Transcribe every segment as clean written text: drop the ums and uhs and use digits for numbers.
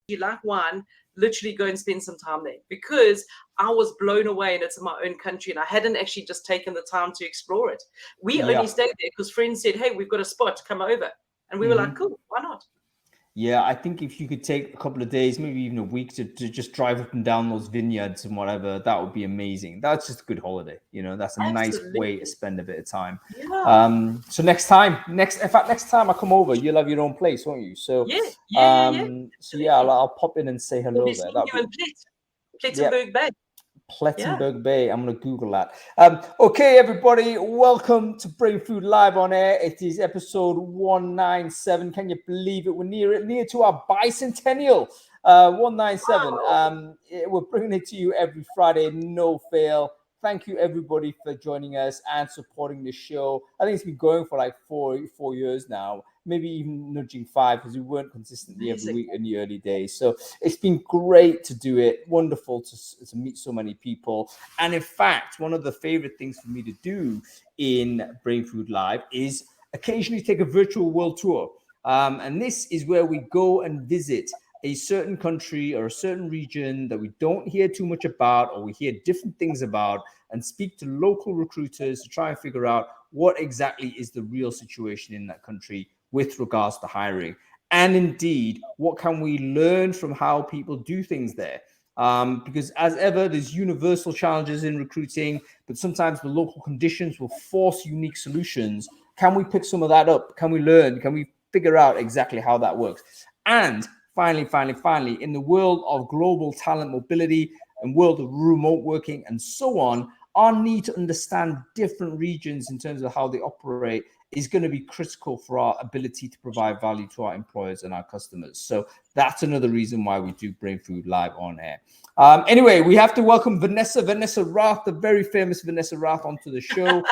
you like wine, literally go and spend some time there, because I was blown away, and it's in my own country, and I hadn't actually just taken the time to explore it. We only stayed there because friends said, hey, we've got a spot, come over. And we were like, cool, why not? Yeah, I think if you could take a couple of days, maybe even a week to just drive up and down those vineyards and whatever, that would be amazing. That's just a good holiday. That's a nice way to spend a bit of time. Yeah. So next time I come over, you'll have your own place, won't you? So I'll pop in and say hello there. That'll be Plettenberg Bay. Plettenberg Bay. I'm going to Google that. Okay, everybody, welcome to Brainfood Live on Air. It is episode 197. Can you believe it? We're near to our bicentennial. 197. Wow. We're bringing it to you every Friday, no fail. Thank you, everybody, for joining us and supporting the show. I think it's been going for like four years now, maybe even nudging 5, because we weren't consistently every week in the early days. So it's been great to do it. Wonderful to meet so many people. And in fact, one of the favorite things for me to do in Brainfood Live is occasionally take a virtual world tour. And this is where we go and visit a certain country or a certain region that we don't hear too much about, or we hear different things about, and speak to local recruiters to try and figure out what exactly is the real situation in that country with regards to hiring. And indeed, what can we learn from how people do things there? Because as ever, there's universal challenges in recruiting, but sometimes the local conditions will force unique solutions. Can we pick some of that up? Can we learn? Can we figure out exactly how that works? And finally, in the world of global talent mobility and world of remote working and so on, our need to understand different regions in terms of how they operate is going to be critical for our ability to provide value to our employers and our customers. So that's another reason why we do Brainfood Live on air. Anyway, we have to welcome Vanessa Rath, the very famous Vanessa Rath, onto the show.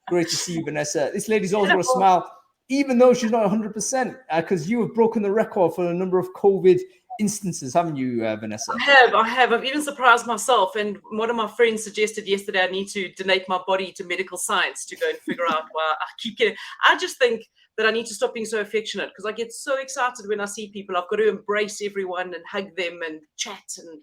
Great to see you, Vanessa. This lady's always got a smile, even though she's not 100%, because you have broken the record for a number of COVID instances, haven't you, Vanessa? I have. I've even surprised myself. And one of my friends suggested yesterday I need to donate my body to medical science to go and figure out why I keep getting. I just think that I need to stop being so affectionate, because I get so excited when I see people. I've got to embrace everyone and hug them and chat. And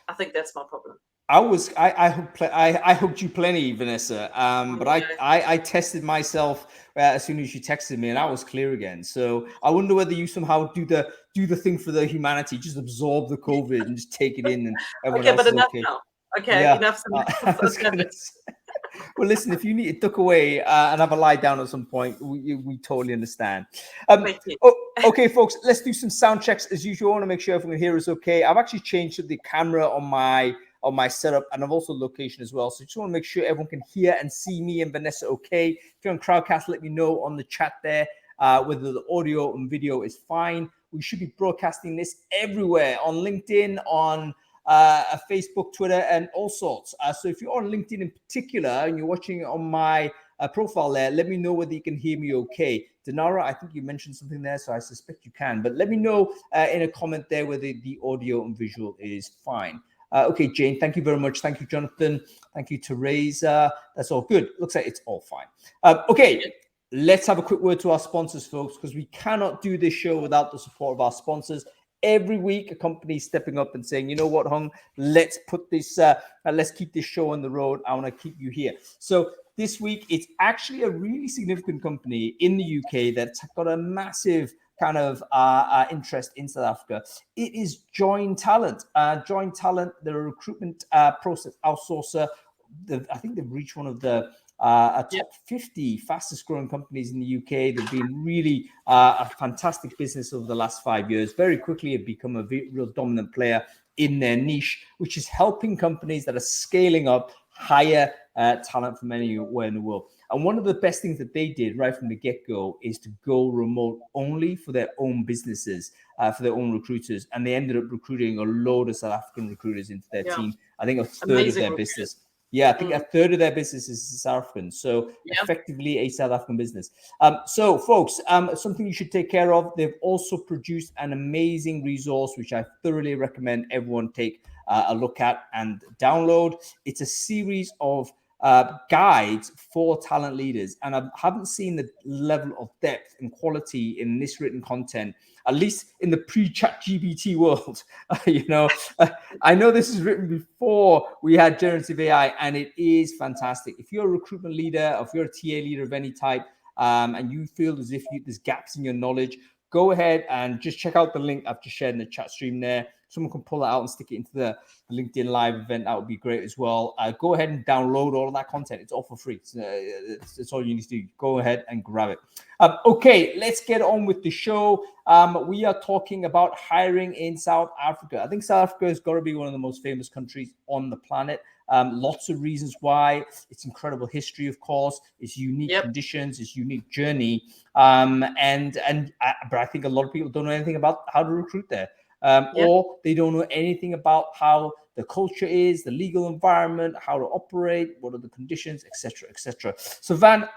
I think that's my problem. I hugged you plenty, Vanessa. But I tested myself as soon as you texted me, and I was clear again. So I wonder whether you somehow do the thing for the humanity, just absorb the COVID and just take it in, and everyone else is okay. Now. Okay, enough. Well, listen, if you need to duck away and have a lie down at some point, we totally understand. Okay, folks, let's do some sound checks as usual. I want to make sure everyone here is okay. I've actually changed the camera on my setup, and I've also location as well. So just want to make sure everyone can hear and see me and Vanessa okay. If you're on Crowdcast, let me know on the chat there whether the audio and video is fine. We should be broadcasting this everywhere, on LinkedIn, on Facebook, Twitter, and all sorts. So if you're on LinkedIn in particular and you're watching it on my profile there, let me know whether you can hear me okay. Denara, I think you mentioned something there, so I suspect you can. But let me know in a comment there whether the audio and visual is fine. Okay, Jane, thank you very much. Thank you, Jonathan. Thank you, Teresa. That's all good. Looks like it's all fine. Okay, let's have a quick word to our sponsors, folks, because we cannot do this show without the support of our sponsors. Every week, a company is stepping up and saying, you know what, Hung, let's put this, let's keep this show on the road. I want to keep you here. So this week, it's actually a really significant company in the UK that's got a massive kind of interest in South Africa. It is Join Talent. Join Talent, they're a recruitment process outsourcer. I think they've reached one of the top 50 fastest growing companies in the UK. They've been really a fantastic business over the last 5 years. Very quickly have become a real dominant player in their niche, which is helping companies that are scaling up hire talent from anywhere in the world. And one of the best things that they did right from the get-go is to go remote only for their own businesses, for their own recruiters. And they ended up recruiting a load of South African recruiters into their team. I think a third of their business. Yeah, I think a third of their business is South African. So effectively a South African business. So folks, something you should take care of. They've also produced an amazing resource, which I thoroughly recommend everyone take a look at and download. It's a series of guides for talent leaders, and I haven't seen the level of depth and quality in this written content, at least in the pre-ChatGPT world. I know this is written before we had generative AI, and it is fantastic. If you're a recruitment leader, or if you're a TA leader of any type, and you feel as if there's gaps in your knowledge, go ahead and just check out the link I've just shared in the chat stream there. Someone can pull that out and stick it into the LinkedIn Live event. That would be great as well. Go ahead and download all of that content. It's all for free. It's all you need to do. Go ahead and grab it. Okay, let's get on with the show. We are talking about hiring in South Africa. I think South Africa has got to be one of the most famous countries on the planet. Lots of reasons why. It's incredible history, of course. It's unique conditions. It's unique journey. But I think a lot of people don't know anything about how to recruit there. Or they don't know anything about how the culture is, the legal environment, how to operate, what are the conditions, etc., etc. So Van,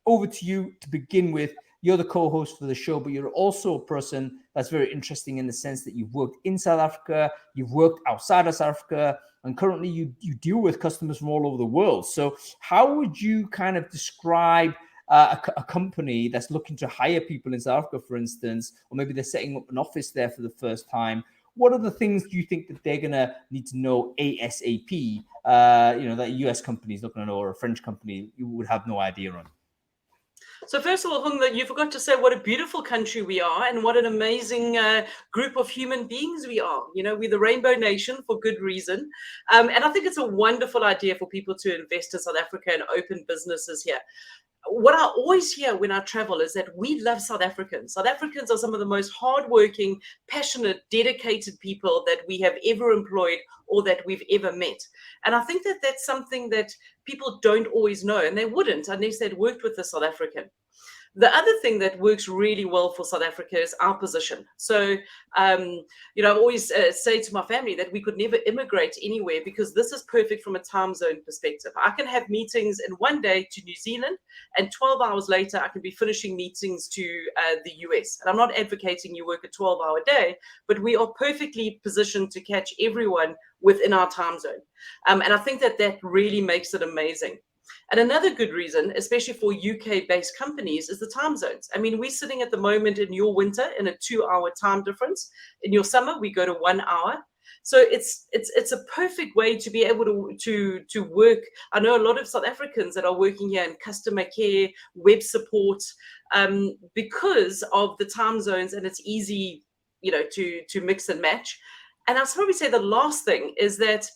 over to you to begin with. You're the co-host for the show, but you're also a person that's very interesting in the sense that you've worked in South Africa, you've worked outside of South Africa, and currently you deal with customers from all over the world. So how would you kind of describe a company that's looking to hire people in South Africa, for instance, or maybe they're setting up an office there for the first time? What are the things do you think that they're going to need to know ASAP, that a US company is not going to know, or a French company you would have no idea on? So first of all, Hung, you forgot to say what a beautiful country we are and what an amazing group of human beings we are. We're the Rainbow Nation for good reason. And I think it's a wonderful idea for people to invest in South Africa and open businesses here. What I always hear when I travel is that we love South Africans. South Africans are some of the most hardworking, passionate, dedicated people that we have ever employed or that we've ever met. And I think that that's something that people don't always know, and they wouldn't unless they'd worked with a South African. The other thing that works really well for South Africa is our position. So, I always say to my family that we could never immigrate anywhere because this is perfect from a time zone perspective. I can have meetings in one day to New Zealand, and 12 hours later, I can be finishing meetings to the US. And I'm not advocating you work a 12-hour day, but we are perfectly positioned to catch everyone within our time zone. And I think that really makes it amazing. And another good reason, especially for UK-based companies, is the time zones. I mean, we're sitting at the moment in your winter in a 2-hour time difference. In your summer, we go to 1 hour. So it's a perfect way to be able to work. I know a lot of South Africans that are working here in customer care, web support, because of the time zones, and it's easy, to mix and match. And I'll probably say the last thing is that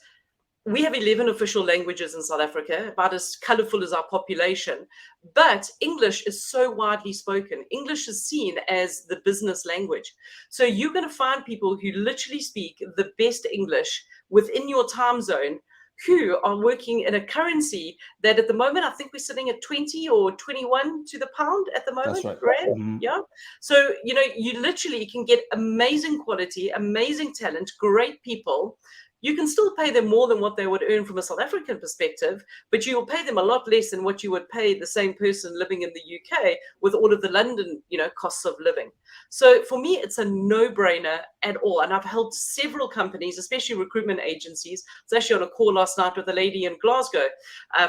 we have 11 official languages in South Africa, about as colorful as our population, but English is so widely spoken. English is seen as the business language. So you're going to find people who literally speak the best English within your time zone who are working in a currency that at the moment, I think we're sitting at 20 or 21 to the pound at the moment. That's right? Yeah. So, you literally can get amazing quality, amazing talent, great people. You can still pay them more than what they would earn from a South African perspective, but you will pay them a lot less than what you would pay the same person living in the UK with all of the London, costs of living. So for me, it's a no-brainer at all. And I've helped several companies, especially recruitment agencies. I was actually on a call last night with a lady in Glasgow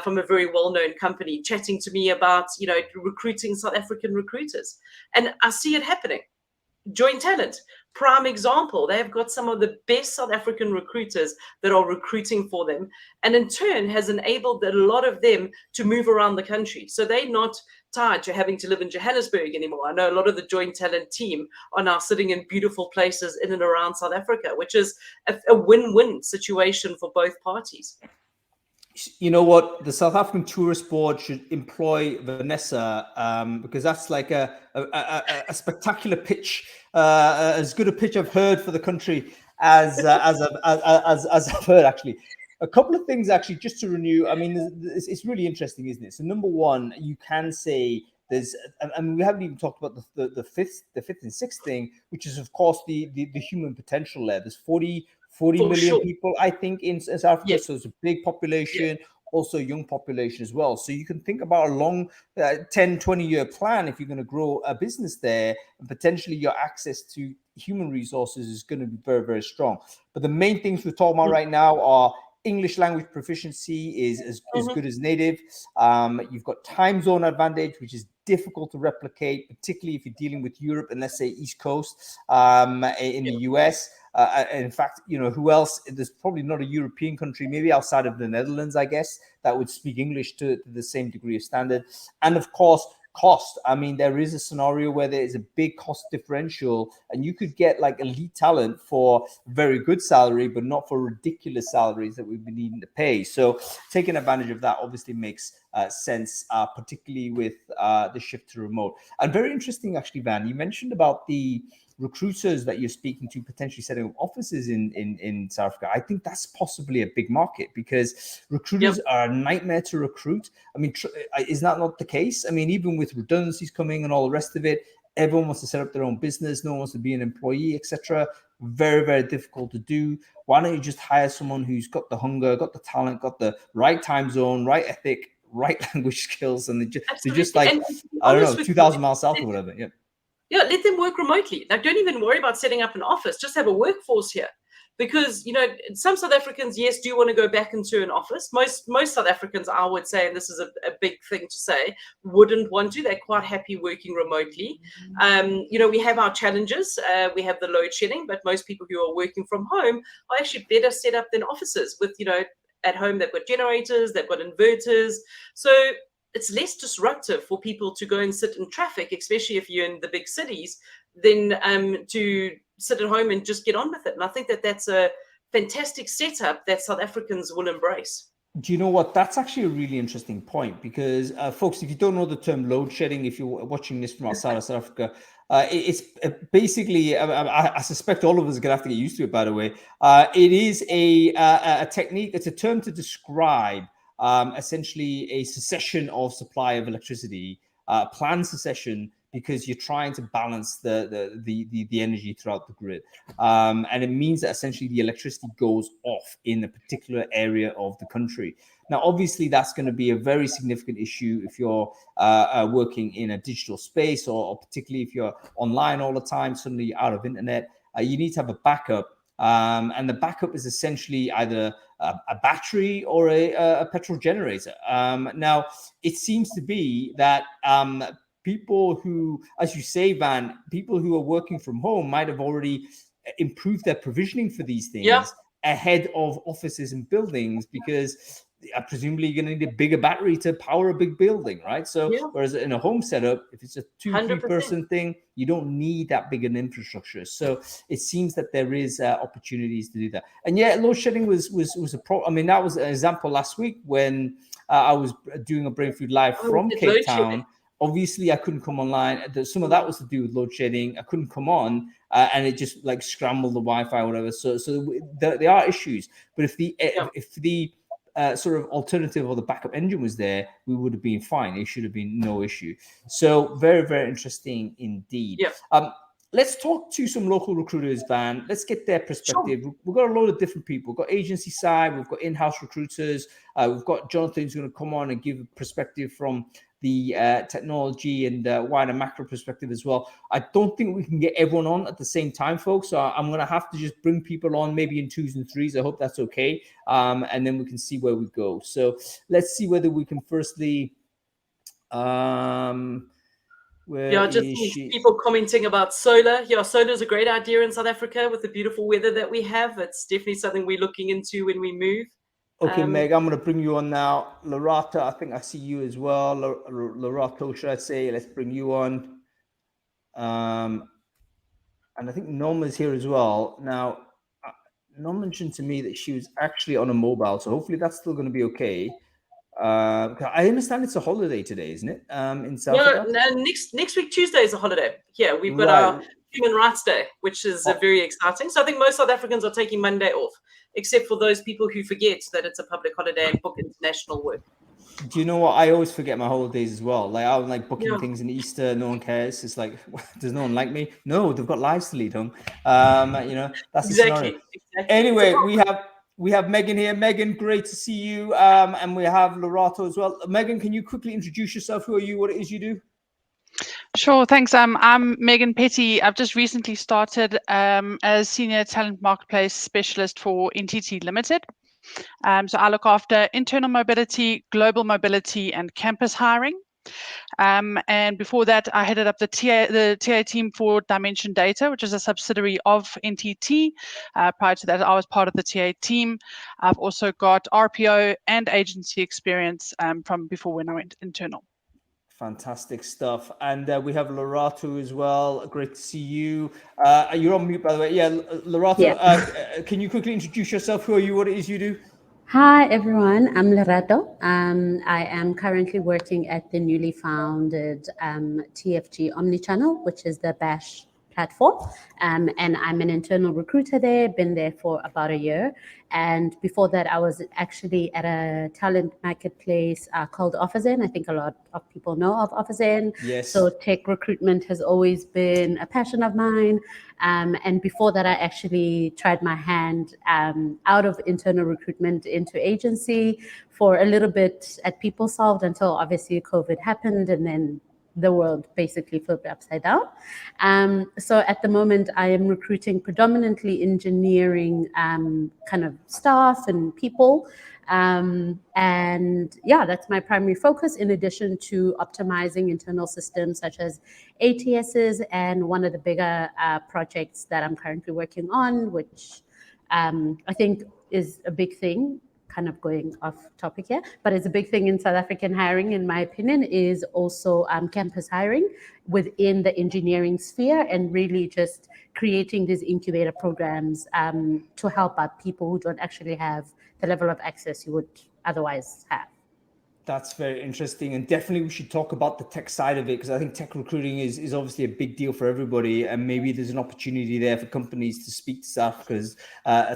from a very well-known company chatting to me about, recruiting South African recruiters. And I see it happening. Joint Talent, prime example. They have got some of the best South African recruiters that are recruiting for them, and in turn has enabled a lot of them to move around the country. So they're not tied to having to live in Johannesburg anymore. I know a lot of the Joint Talent team are now sitting in beautiful places in and around South Africa, which is a win-win situation for both parties. You know what? The South African Tourist Board should employ Vanessa because that's like a spectacular pitch, as good a pitch I've heard for the country as I've heard actually. A couple of things actually just to renew. I mean, it's really interesting, isn't it? So number one, you can say there's, and we haven't even talked about the fifth and sixth thing, which is of course the human potential there. There's 40 million people, I think, in South Africa. Yes. So it's a big population, also young population as well. So you can think about a long 10, 20-year plan if you're going to grow a business there, and potentially your access to human resources is going to be very, very strong. But the main things we're talking about right now are English language proficiency is as good as native. You've got time zone advantage, which is difficult to replicate, particularly if you're dealing with Europe and let's say East Coast in the US. In fact, who else? There's probably not a European country, maybe outside of the Netherlands, I guess, that would speak English to the same degree of standard. And of course, cost. I mean, there is a scenario where there is a big cost differential and you could get like elite talent for very good salary, but not for ridiculous salaries that we've been needing to pay. So taking advantage of that obviously makes sense, particularly with the shift to remote. And very interesting, actually, Van, you mentioned about the recruiters that you're speaking to potentially setting up offices in South Africa. I think that's possibly a big market because recruiters are a nightmare to recruit. I mean, is that not the case? I mean, even with redundancies coming and all the rest of it, everyone wants to set up their own business. No one wants to be an employee, etc. Very, very difficult to do. Why don't you just hire someone who's got the hunger, got the talent, got the right time zone, right ethic, right language skills, and they're just like, I don't know, 2,000 miles south or whatever. Yeah, let them work remotely. Like, don't even worry about setting up an office. Just have a workforce here. Because, some South Africans, yes, do want to go back into an office. Most South Africans, I would say, and this is a big thing to say, wouldn't want to. They're quite happy working remotely. We have our challenges. We have the load shedding, but most people who are working from home are actually better set up than offices with, at home, they've got generators, they've got inverters. So it's less disruptive for people to go and sit in traffic, especially if you're in the big cities, than to sit at home and just get on with it. And I think that that's a fantastic setup that South Africans will embrace. Do you know what? That's actually a really interesting point because, folks, if you don't know the term load shedding, if you're watching this from outside of South Africa, it's basically, I suspect all of us are going to have to get used to it, by the way. It is a technique, it's a term to describe essentially a cessation of supply of electricity, planned cessation, because you're trying to balance the energy throughout the grid. And it means that essentially the electricity goes off in a particular area of the country. Now, obviously, that's going to be a very significant issue if you're working in a digital space, or particularly if you're online all the time, suddenly you're out of internet. You need to have a backup. And the backup is essentially either a battery or a petrol generator. Now, it seems to be that people who, as you say, Van, people who are working from home might have already improved their provisioning for these things ahead of offices and buildings, because presumably you're going to need a bigger battery to power a big building, right? So whereas in a home setup, if it's a 2-3 person thing, you don't need that big an infrastructure. So it seems that there is opportunities to do that. And load shedding was a problem. I mean, that was an example last week when I was doing a Brainfood Live from Cape Town. Obviously, I couldn't come online. Some of that was to do with load shedding. I couldn't come on, and it just like scrambled the Wi-Fi or whatever. So there are issues. But if the sort of alternative or the backup engine was there, we would have been fine. It should have been no issue. So very, very interesting indeed. Let's talk to some local recruiters, Van. Let's get their perspective. Sure. We've got a lot of different people. We've got agency side. We've got in-house recruiters. We've got Jonathan who's going to come on and give a perspective from the technology and wider macro perspective as well. I don't think we can get everyone on at the same time, folks. So I'm going to have to just bring people on maybe in 2s and 3s. I hope that's okay. And then we can see where we go. So let's see whether we can firstly... people commenting about solar. Solar is a great idea in South Africa with the beautiful weather that we have. It's definitely something we're looking into when we move. Okay, Meg, I'm going to bring you on now. Lorata, I think I see you as well. Lorato, should I say? Let's bring you on. And I think Norma's here as well. Now, Norma mentioned to me that she was actually on a mobile, so hopefully that's still going to be okay. I understand it's a holiday today, isn't it? In South Africa? No, next week Tuesday is a holiday. Yeah, we've got our Human Rights Day, which is very exciting. So I think most South Africans are taking Monday off, except for those people who forget that it's a public holiday and book international work. Do you know what? I always forget my holidays as well. Like I'm like booking things in Easter. No one cares. It's like, does no one like me? No, they've got lives to lead home. That's exactly. Anyway, we have Megan here. Megan, great to see you. And we have Lorato as well. Megan, can you quickly introduce yourself? Who are you? What it is you do? Sure, thanks. I'm Megan Petty. I've just recently started as Senior Talent Marketplace Specialist for NTT Limited. So I look after internal mobility, global mobility, and campus hiring. And before that, I headed up the TA team for Dimension Data, which is a subsidiary of NTT. Prior to that, I was part of the TA team. I've also got RPO and agency experience from before when I went internal. Fantastic stuff. And we have Lorato as well. Great to see you. You're on mute, by the way. Yeah, Lorato, can you quickly introduce yourself? Who are you? What it is you do? Hi, everyone. I'm Lorato. I am currently working at the newly founded TFG Omnichannel, which is the Bash platform. And I'm an internal recruiter there, been there for about a year. And before that, I was actually at a talent marketplace called OfferZen. I think a lot of people know of OfferZen. Yes. So tech recruitment has always been a passion of mine. And before that, I actually tried my hand out of internal recruitment into agency for a little bit at PeopleSolved until obviously COVID happened, and then the world basically flipped upside down. So at the moment, I am recruiting predominantly engineering kind of staff and people. And yeah, that's my primary focus, in addition to optimizing internal systems such as ATSs, and one of the bigger projects that I'm currently working on, which I think is a big thing, kind of going off topic here, but it's a big thing in South African hiring, in my opinion, is also campus hiring within the engineering sphere, and really just creating these incubator programs to help out people who don't actually have the level of access you would otherwise have. That's very interesting, and definitely we should talk about the tech side of it, because I think tech recruiting is obviously a big deal for everybody, and maybe there's an opportunity there for companies to speak to South Africa's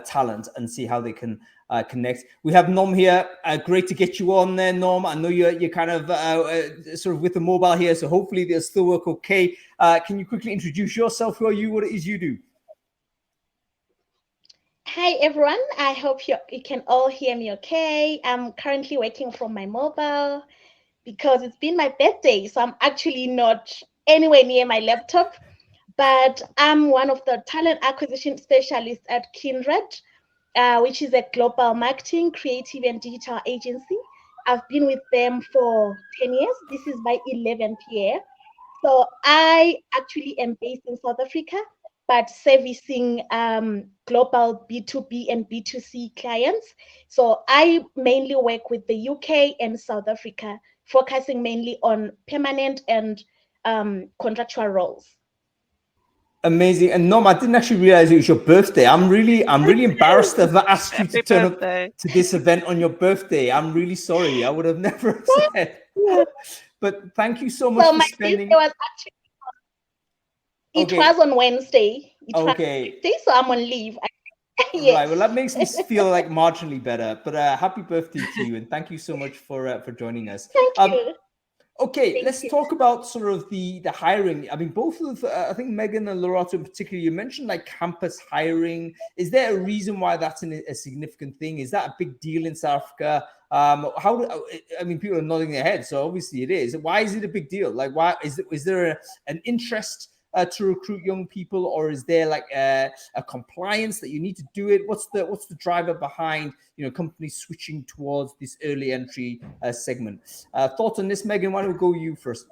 talent and see how they can connect. We have Nom here. Great to get you on there, Nom. I know you're kind of sort of with the mobile here, so hopefully they'll still work okay. Can you quickly introduce yourself? Who are you? What it is you do? Hi, everyone. I hope you can all hear me okay. I'm currently working from my mobile because it's been my birthday, so I'm actually not anywhere near my laptop, but I'm one of the talent acquisition specialists at Kindred, which is a global marketing, creative, and digital agency. I've been with them for 10 years. This is my 11th year. So I actually am based in South Africa, but servicing global B2B and B2C clients. So I mainly work with the UK and South Africa, focusing mainly on permanent and contractual roles. Amazing. And Nom, I didn't actually realize it was your birthday. I'm really embarrassed to have asked you to turn up to this event on your birthday. I'm really sorry. I would have never said. But thank you so much for spending. It was on Wednesday. Okay. Wednesday, so I'm on leave. Yes. Right. Well, that makes me feel like marginally better. But happy birthday to you, and thank you so much for joining us. Thank you. Okay, let's talk about sort of the hiring. I mean, both of I think Megan and Lorato in particular, you mentioned like campus hiring. Is there a reason why that's a significant thing? Is that a big deal in South Africa? I mean, people are nodding their heads, so obviously it is. Why is it a big deal? Like, why is there an interest to recruit young people, or is there like a compliance that you need to do it? What's the driver behind companies switching towards this early entry segment? Thoughts on this, Megan? Why don't we go you first?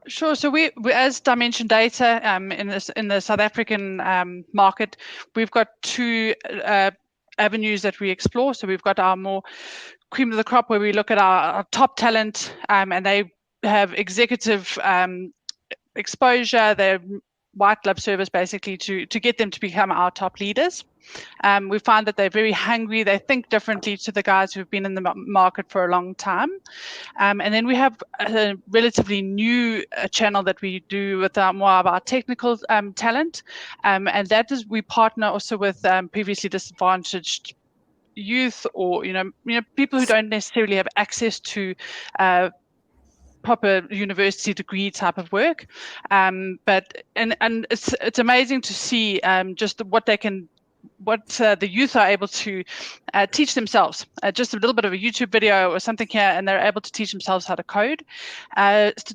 Sure. So we as Dimension Data in the South African market, we've got two avenues that we explore. So we've got our more cream of the crop, where we look at our top talent, and they have executive exposure, their white glove service basically to get them to become our top leaders. We find that they're very hungry. They think differently to the guys who've been in the market for a long time. And then we have a relatively new channel that we do with more of our technical talent. And that is, we partner also with previously disadvantaged youth, or people who don't necessarily have access to proper university degree type of work, but it's amazing to see just what they can what the youth are able to teach themselves. Just a little bit of a YouTube video or something here, and they're able to teach themselves how to code.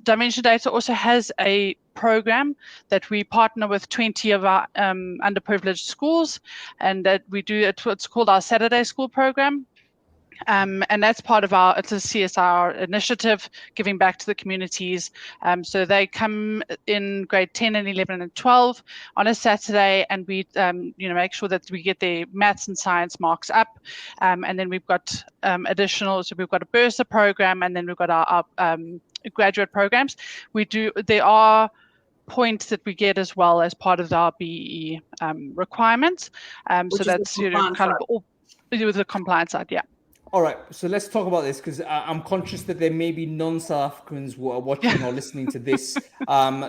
Dimension Data also has a program that we partner with 20 of our underprivileged schools, and that we do it's called our Saturday School program. And that's part of it's a CSR initiative, giving back to the communities. So they come in grade 10 and 11 and 12 on a Saturday, and we, make sure that we get their maths and science marks up. And then we've got additional, so we've got a Bursa program, and then we've got our graduate programs. There are points that we get as well as part of our BEE requirements. So that's kind of all with the compliance side, yeah. All right, so let's talk about this, because I'm conscious that there may be non-South Africans who are watching or listening to this. So I'm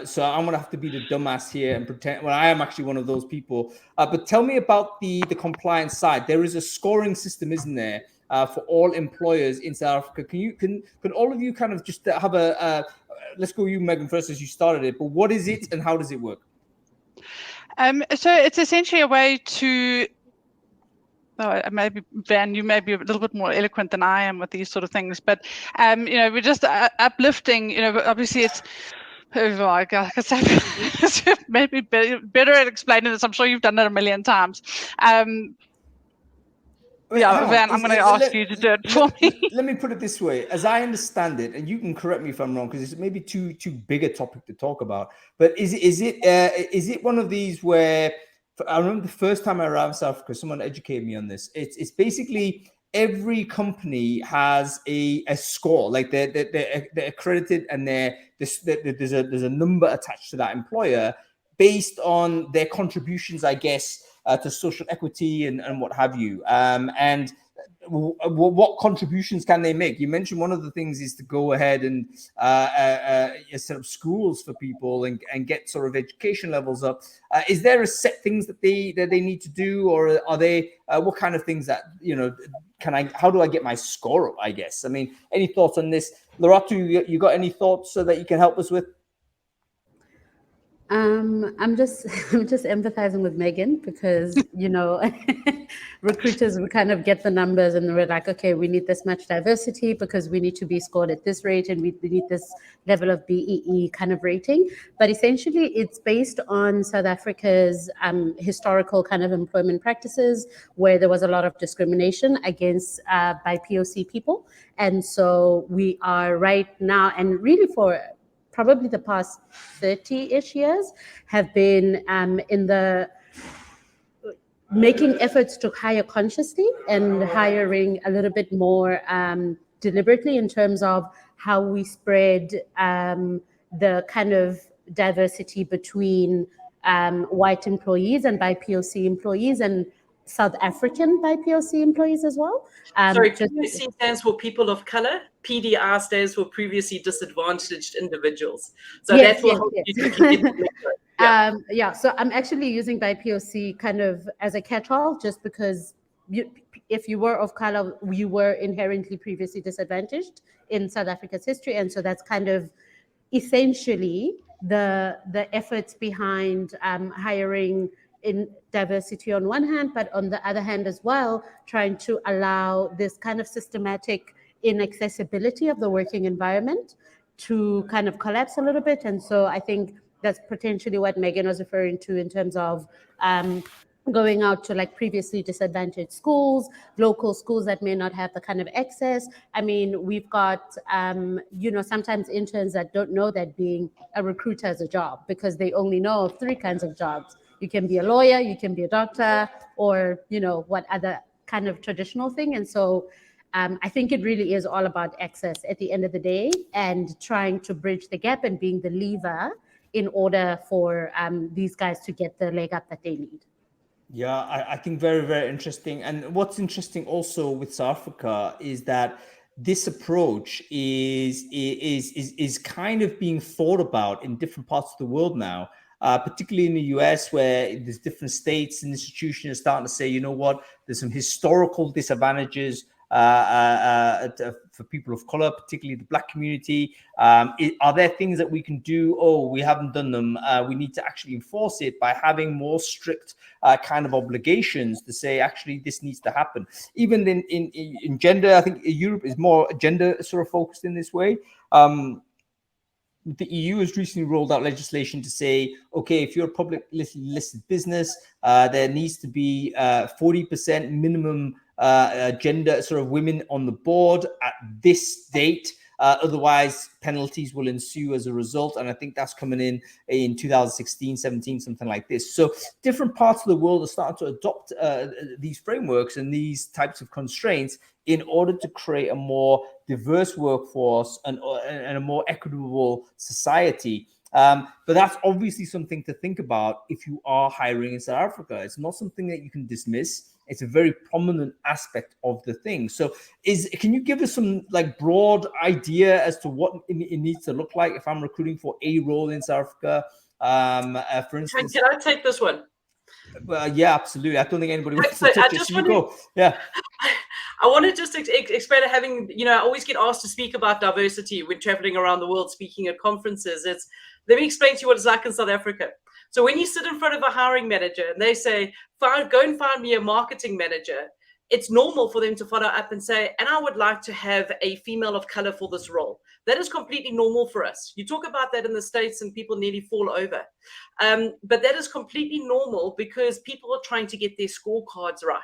going to have to be the dumbass here and pretend, well, I am actually one of those people. But tell me about the compliance side. There is a scoring system, isn't there, for all employers in South Africa? Can all of you kind of just have let's go you, Megan, first, as you started it. But what is it and how does it work? So it's essentially a way to... maybe Van, you may be a little bit more eloquent than I am with these sort of things, but we're just uplifting. Obviously it's. Oh, I guess maybe better at explaining this. I'm sure you've done it a million times. Van, I'm going to ask you to do it for me. Let me put it this way. As I understand it, and you can correct me if I'm wrong, because it's maybe too big a topic to talk about. But is it one of these where? I remember the first time I arrived in South Africa, someone educated me on this. It's basically every company has a score, like they're accredited, and there's a number attached to that employer based on their contributions, I guess, to social equity and what have you. And what contributions can they make? You mentioned one of the things is to go ahead and set up schools for people and get sort of education levels up. Is there a set things that they need to do, or are they what kind of things that how do I get my score up, I guess? I mean, any thoughts on this? Loratu, you got any thoughts that you can help us with? I'm just empathizing with Megan, because recruiters would kind of get the numbers and we're like, okay, we need this much diversity because we need to be scored at this rate and we need this level of BEE kind of rating. But essentially it's based on South Africa's historical kind of employment practices, where there was a lot of discrimination against by POC people. And so we are right now, and really for probably the past 30-ish years, have been in the making efforts to hire consciously and hiring a little bit more deliberately in terms of how we spread the kind of diversity between white employees and BIPOC employees, and South African BIPOC employees as well. Sorry, POC stands for people of color. PDR stands for previously disadvantaged individuals. So yes, that will help you to keep it. So I'm actually using BIPOC kind of as a catch-all, just because if you were of color, you were inherently previously disadvantaged in South Africa's history. And so that's kind of essentially the efforts behind hiring in diversity on one hand, but on the other hand as well, trying to allow this kind of systematic inaccessibility of the working environment to kind of collapse a little bit. And so I think that's potentially what Megan was referring to in terms of going out to like previously disadvantaged schools, local schools that may not have the kind of access. I mean, we've got, sometimes interns that don't know that being a recruiter is a job, because they only know of 3 kinds of jobs. You can be a lawyer, you can be a doctor, or, what other kind of traditional thing. And so I think it really is all about access at the end of the day, and trying to bridge the gap and being the lever in order for these guys to get the leg up that they need. Yeah, I think very, very interesting. And what's interesting also with South Africa is that this approach is kind of being thought about in different parts of the world now. Particularly in the US, where there's different states and institutions starting to say, you know what, there's some historical disadvantages for people of color, particularly the Black community? Are there things that we can do? Oh, we haven't done them. We need to actually enforce it by having more strict kind of obligations to say, actually, this needs to happen. Even in gender, I think Europe is more gender sort of focused in this way. The EU has recently rolled out legislation to say, okay, if you're a public listed business, there needs to be 40% minimum gender sort of women on the board at this date. Otherwise, penalties will ensue as a result. And I think that's coming in 2016, 17, something like this. So different parts of the world are starting to adopt these frameworks and these types of constraints in order to create a more diverse workforce and a more equitable society. But that's obviously something to think about if you are hiring in South Africa. It's not something that you can dismiss. It's a very prominent aspect of the thing. So can you give us some like broad idea as to what it needs to look like if I'm recruiting for a role in South Africa? For instance, can I take this one? Yeah, absolutely. I don't think anybody wants to touch it. So you go. Yeah. I want to just explain having, I always get asked to speak about diversity when traveling around the world, speaking at conferences. Let me explain to you what it's like in South Africa. So when you sit in front of a hiring manager and they say, go and find me a marketing manager, it's normal for them to follow up and say, and I would like to have a female of color for this role. That is completely normal for us. You talk about that in the States and people nearly fall over. But that is completely normal because people are trying to get their scorecards right.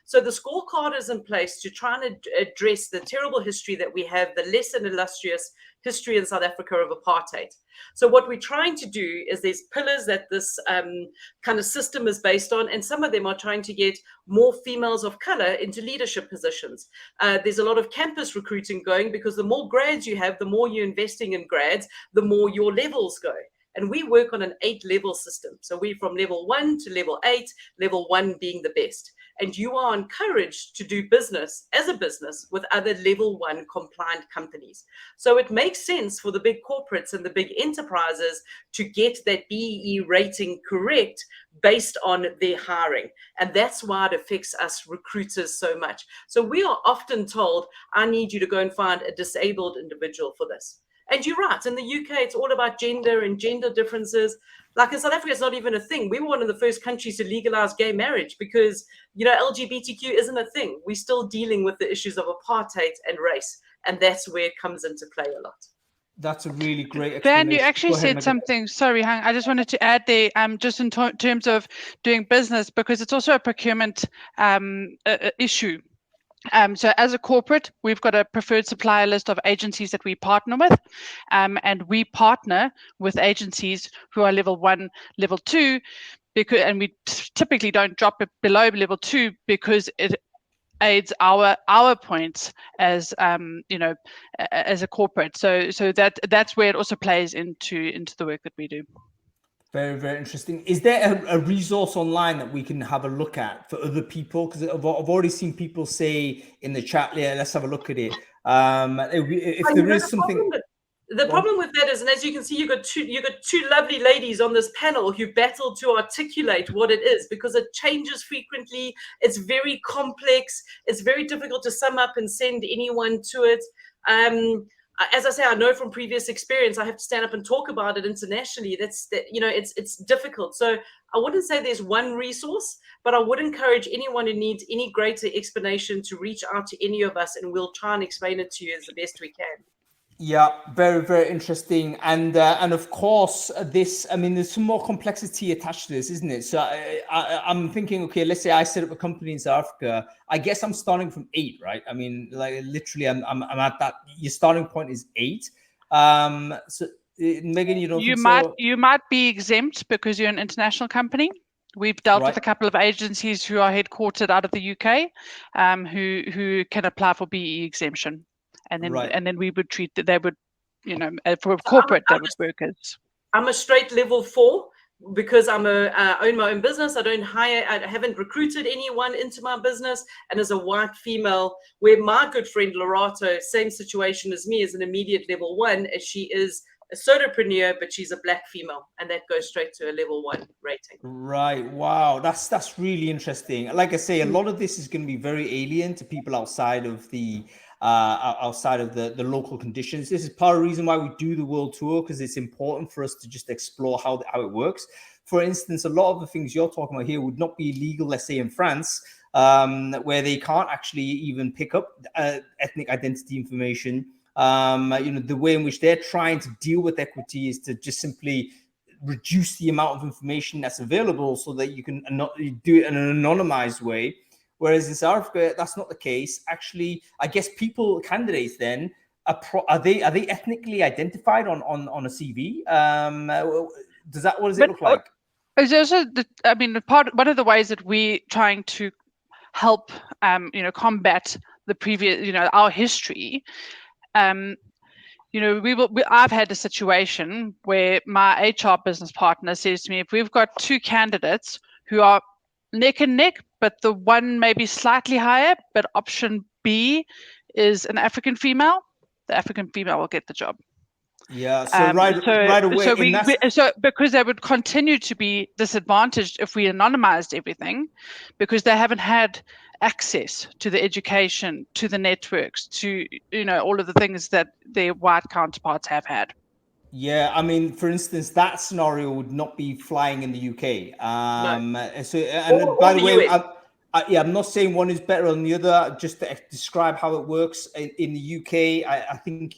So the scorecard is in place to try and address the terrible history that we have, the less than illustrious history in South Africa of apartheid. So what we're trying to do is there's pillars that this kind of system is based on, and some of them are trying to get more females of color into leadership positions. There's a lot of campus recruiting going because the more grads you have, the more you're investing in grads, the more your levels go. And we work on an 8-level system. So we're from level 1 to level 8, level 1 being the best. And you are encouraged to do business as a business with other level 1 compliant companies. So it makes sense for the big corporates and the big enterprises to get that BEE rating correct based on their hiring. And that's why it affects us recruiters so much. So we are often told, I need you to go and find a disabled individual for this. And you're right, in the UK, it's all about gender and gender differences. Like in South Africa, it's not even a thing. We were one of the first countries to legalize gay marriage because, LGBTQ isn't a thing. We're still dealing with the issues of apartheid and race. And that's where it comes into play a lot. That's a really great explanation. Dan, you actually said something. Sorry, Hang. I just wanted to add there, just in terms of doing business, because it's also a procurement issue. So as a corporate, we've got a preferred supplier list of agencies that we partner with, and we partner with agencies who are level 1, level 2, and we typically don't drop it below level 2 because it aids our points as as a corporate. So that's where it also plays into the work that we do. Very, very interesting. Is there a resource online that we can have a look at for other people? Because I've already seen people say in the chat, yeah, let's have a look at it. If there is something. The problem with that is, and as you can see, you got two lovely ladies on this panel who battle to articulate what it is because it changes frequently. It's very complex. It's very difficult to sum up and send anyone to it. As I say, I know from previous experience, I have to stand up and talk about it internationally. It's difficult. So I wouldn't say there's one resource, but I would encourage anyone who needs any greater explanation to reach out to any of us, and we'll try and explain it to you as the best we can. Yeah, very, very interesting. And of course, there's some more complexity attached to this, isn't it? So I'm thinking, okay, let's say I set up a company in South Africa. I guess I'm starting from 8, right? I mean, like literally, I'm at that. Your starting point is 8. So Megan, you might be exempt because you're an international company. We've dealt with a couple of agencies who are headquartered out of the UK, who can apply for BE exemption. And then we would treat that they would, for corporate, that would work as. I'm a straight level 4 because I own my own business. I haven't recruited anyone into my business. And as a white female, where my good friend Lorato, same situation as me, is an immediate level 1, as she is a solopreneur, but she's a Black female, and that goes straight to a level 1 rating. Right. Wow. That's really interesting. Like I say, a lot of this is going to be very alien to people outside of the local conditions. This is part of the reason why we do the world tour, because it's important for us to just explore how it works. For instance, a lot of the things you're talking about here would not be illegal, let's say in France, where they can't actually even pick up ethnic identity information. The way in which they're trying to deal with equity is to just simply reduce the amount of information that's available so that you can do it in an anonymized way. Whereas in South Africa, that's not the case. Actually, I guess candidates then, are they ethnically identified on a CV? What does it look like? It's also, one of the ways that we're trying to help, combat the previous, our history. I've had a situation where my HR business partner says to me, if we've got two candidates who are neck and neck, but the one may be slightly higher, but option B is an African female, the African female will get the job. Yeah, so right away. So because they would continue to be disadvantaged if we anonymized everything, because they haven't had access to the education, to the networks, to all of the things that their white counterparts have had. Yeah, I mean, for instance, that scenario would not be flying in the UK. No. By the way, I'm not saying one is better than the other. Just to describe how it works in the UK, I think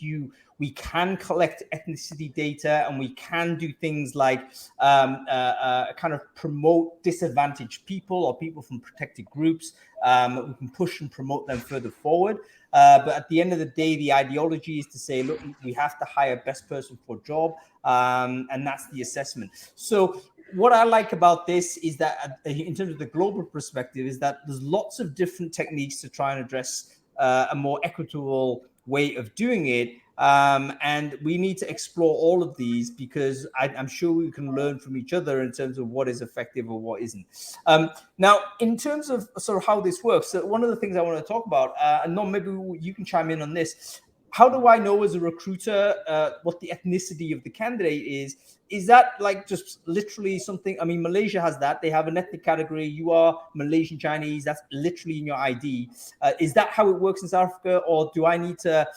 we can collect ethnicity data, and we can do things like kind of promote disadvantaged people or people from protected groups. We can push and promote them further forward. But at the end of the day, the ideology is to say, look, we have to hire best person for job, and that's the assessment. So what I like about this is that in terms of the global perspective is that there's lots of different techniques to try and address a more equitable way of doing it. And we need to explore all of these, because I'm sure we can learn from each other in terms of what is effective or what isn't. Now, in terms of sort of how this works, one of the things I want to talk about, and Nom, maybe you can chime in on this. How do I know as a recruiter what the ethnicity of the candidate is? Is that like just literally something? I mean, Malaysia has that. They have an ethnic category. You are Malaysian Chinese. That's literally in your ID. Is that how it works in South Africa? Or do I need to,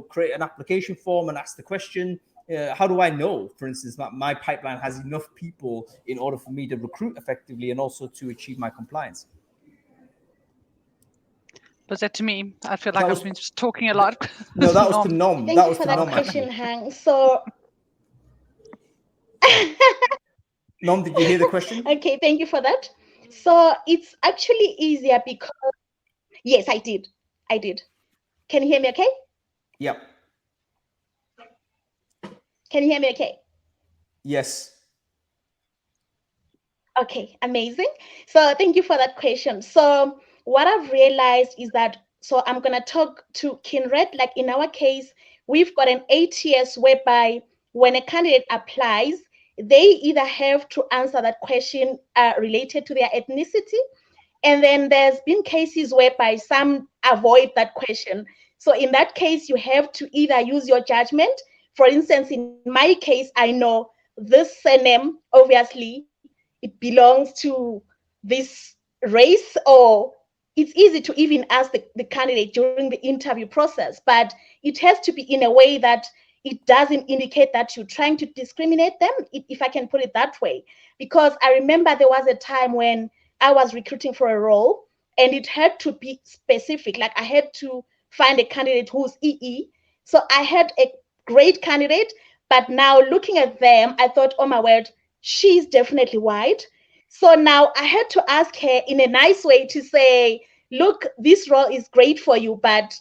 create an application form and ask the question? How do I know, for instance, my pipeline has enough people in order for me to recruit effectively and also to achieve my compliance? Was that to me? I feel like I've been just talking a lot. No, that was to Nom. Thank you for that question, Hang. So, Nom, did you hear the question? Okay, thank you for that. So it's actually easier because, yes, I did. Can you hear me okay? Yep. Can you hear me okay? Yes. Okay, amazing. So thank you for that question. So what I've realized is that, so I'm going to talk to Kindred. Like in our case, we've got an ATS whereby when a candidate applies, they either have to answer that question related to their ethnicity. And then there's been cases whereby some avoid that question. So in that case, you have to either use your judgment. For instance, in my case, I know this surname, obviously, it belongs to this race, or it's easy to even ask the candidate during the interview process, but it has to be in a way that it doesn't indicate that you're trying to discriminate them, if I can put it that way. Because I remember there was a time when I was recruiting for a role and it had to be specific. Like I had to find a candidate who's EE. So I had a great candidate, but now looking at them, I thought, oh my word, she's definitely white. So now I had to ask her in a nice way to say, look, this role is great for you, but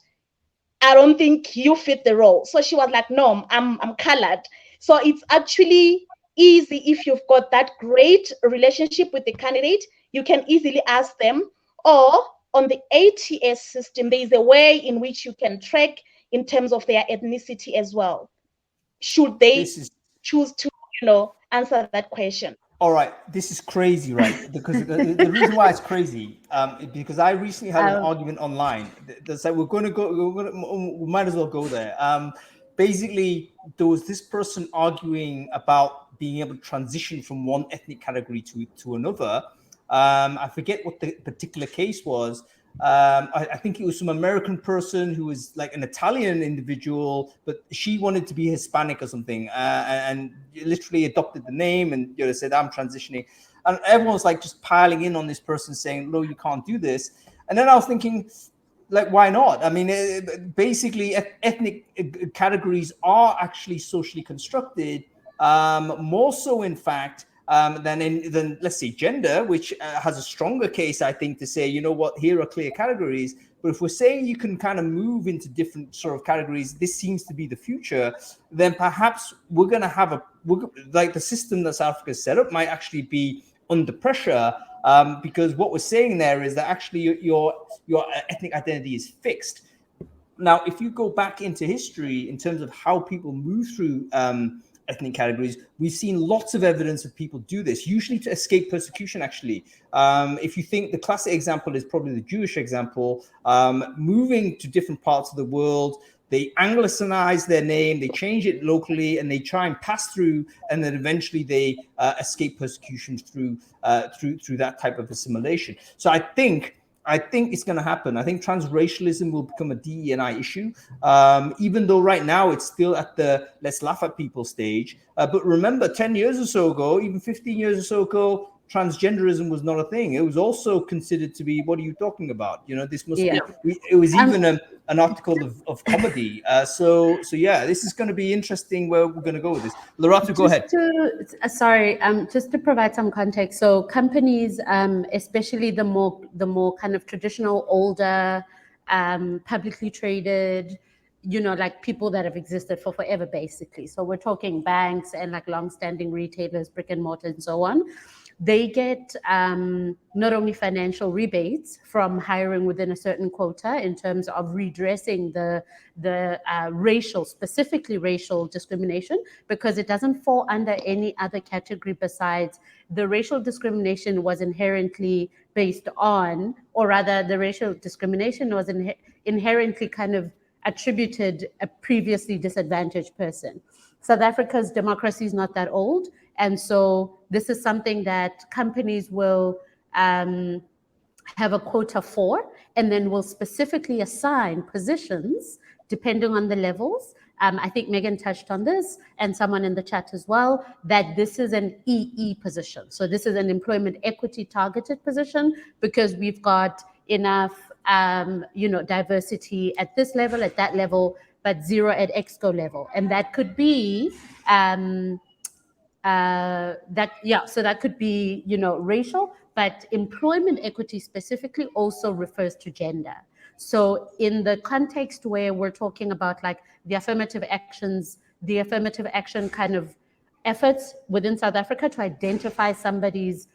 I don't think you fit the role. So she was like, no, I'm colored. So it's actually easy if you've got that great relationship with the candidate, you can easily ask them. Or on the ATS system, there is a way in which you can track in terms of their ethnicity as well, should they choose to, answer that question. All right, this is crazy, right? Because the reason why it's crazy, because I recently had an argument online. That's like we might as well go there. basically there was this person arguing about being able to transition from one ethnic category to another. I forget what the particular case was. I think it was some American person who was like an Italian individual, but she wanted to be Hispanic or something, and literally adopted the name and said, I'm transitioning. And everyone's like just piling in on this person saying, no, you can't do this. And then I was thinking, like, why not? I mean, basically, ethnic categories are actually socially constructed, more so, in fact, than let's say gender, which has a stronger case, I think, to say, you know what, here are clear categories. But if we're saying you can kind of move into different sort of categories, this seems to be the future, then perhaps we're going to have like the system that South Africa set up might actually be under pressure, because what we're saying there is that actually your ethnic identity is fixed. Now, if you go back into history in terms of how people move through ethnic categories, we've seen lots of evidence of people do this, usually to escape persecution, actually. If you think the classic example is probably the Jewish example, moving to different parts of the world, they Anglicanize their name, they change it locally, and they try and pass through, and then eventually they escape persecution through that type of assimilation. So I think it's going to happen. I think transracialism will become a DE&I issue, even though right now it's still at the let's laugh at people stage. But remember, 10 years or so ago, even 15 years or so ago, transgenderism was not a thing. It was also considered to be, what are you talking about? This must be, it was even an article of comedy. So yeah, this is going to be interesting where we're going to go with this. Lerato, go ahead. Just to provide some context. So companies, especially the more kind of traditional, older, publicly traded, like people that have existed for forever, basically. So we're talking banks and like long-standing retailers, brick and mortar and so on. They get not only financial rebates from hiring within a certain quota in terms of redressing the specifically racial discrimination, because it doesn't fall under any other category besides the racial discrimination was inherently based on, or rather the racial discrimination was inherently kind of attributed a previously disadvantaged person. South Africa's democracy is not that old. And so this is something that companies will have a quota for, and then will specifically assign positions depending on the levels. I think Megan touched on this, and someone in the chat as well, that this is an EE position. So this is an employment equity targeted position, because we've got enough diversity at this level, at that level, but zero at EXCO level. And that could be so that could be, racial, but employment equity specifically also refers to gender. So in the context where we're talking about like the affirmative action kind of efforts within South Africa to identify somebody's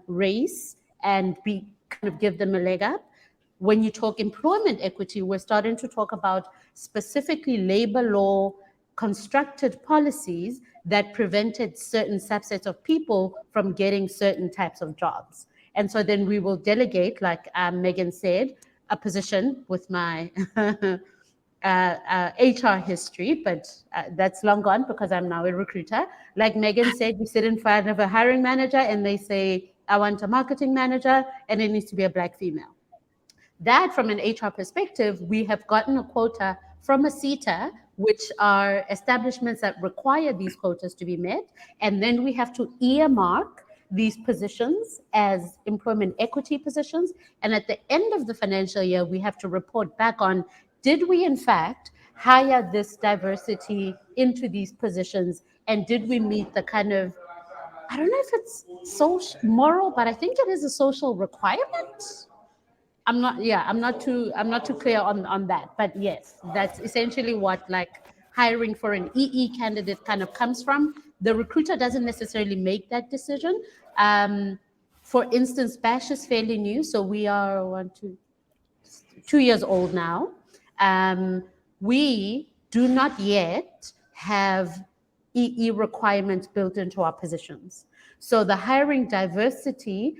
race and give them a leg up. When you talk employment equity, we're starting to talk about specifically labor law constructed policies that prevented certain subsets of people from getting certain types of jobs. And so then we will delegate, like Megan said, a position with my HR history, but that's long gone because I'm now a recruiter. Like Megan said, we sit in front of a hiring manager and they say, I want a marketing manager and it needs to be a Black female. That, from an HR perspective, we have gotten a quota from a CETA, which are establishments that require these quotas to be met. And then we have to earmark these positions as employment equity positions. And at the end of the financial year, we have to report back on, did we in fact hire this diversity into these positions? And did we meet the kind of, I don't know if it's social, moral, but I think it is a social requirement. I'm not too clear on that, but yes, that's essentially what like hiring for an EE candidate kind of comes from. The recruiter doesn't necessarily make that decision. For instance, Bash is fairly new, so we are 2 years old now. We do not yet have EE requirements built into our positions. So the hiring diversity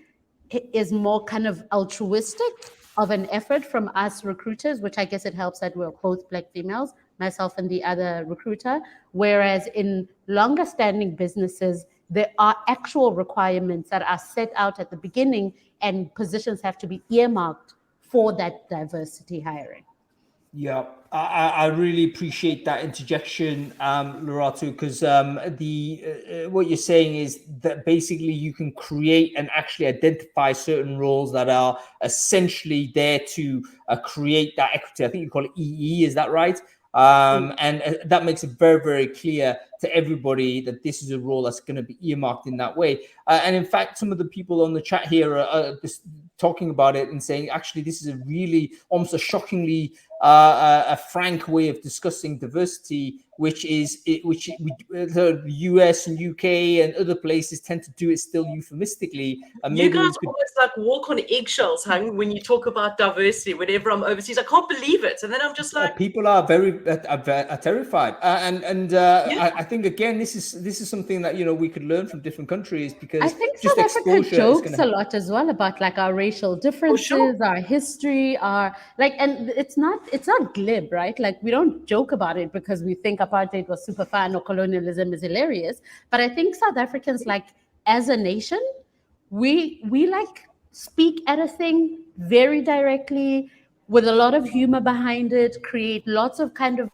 is more kind of altruistic of an effort from us recruiters, which I guess it helps that we're both Black females, myself and the other recruiter. Whereas in longer standing businesses, there are actual requirements that are set out at the beginning, and positions have to be earmarked for that diversity hiring. Yeah, I really appreciate that interjection, Lorato, because what you're saying is that basically you can create and actually identify certain roles that are essentially there to create that equity. I think you call it EE, is that right? And that makes it very, very clear to everybody that this is a role that's going to be earmarked in that way. And in fact, some of the people on the chat here are just talking about it and saying, actually, this is a really almost a shockingly a frank way of discussing diversity, which the US and UK and other places tend to do it still euphemistically. And you guys almost like walk on eggshells, Hung, when you talk about diversity. Whenever I'm overseas, I can't believe it, and then I'm just like, people are very terrified, I think again this is something that we could learn from different countries, because I think just South Africa jokes a lot as well about like our racial differences, our history, our like, and it's not glib, right? Like we don't joke about it because we think apartheid was super fun or colonialism is hilarious. But I think South Africans, like as a nation, we like speak at a thing very directly with a lot of humor behind it, create lots of kind of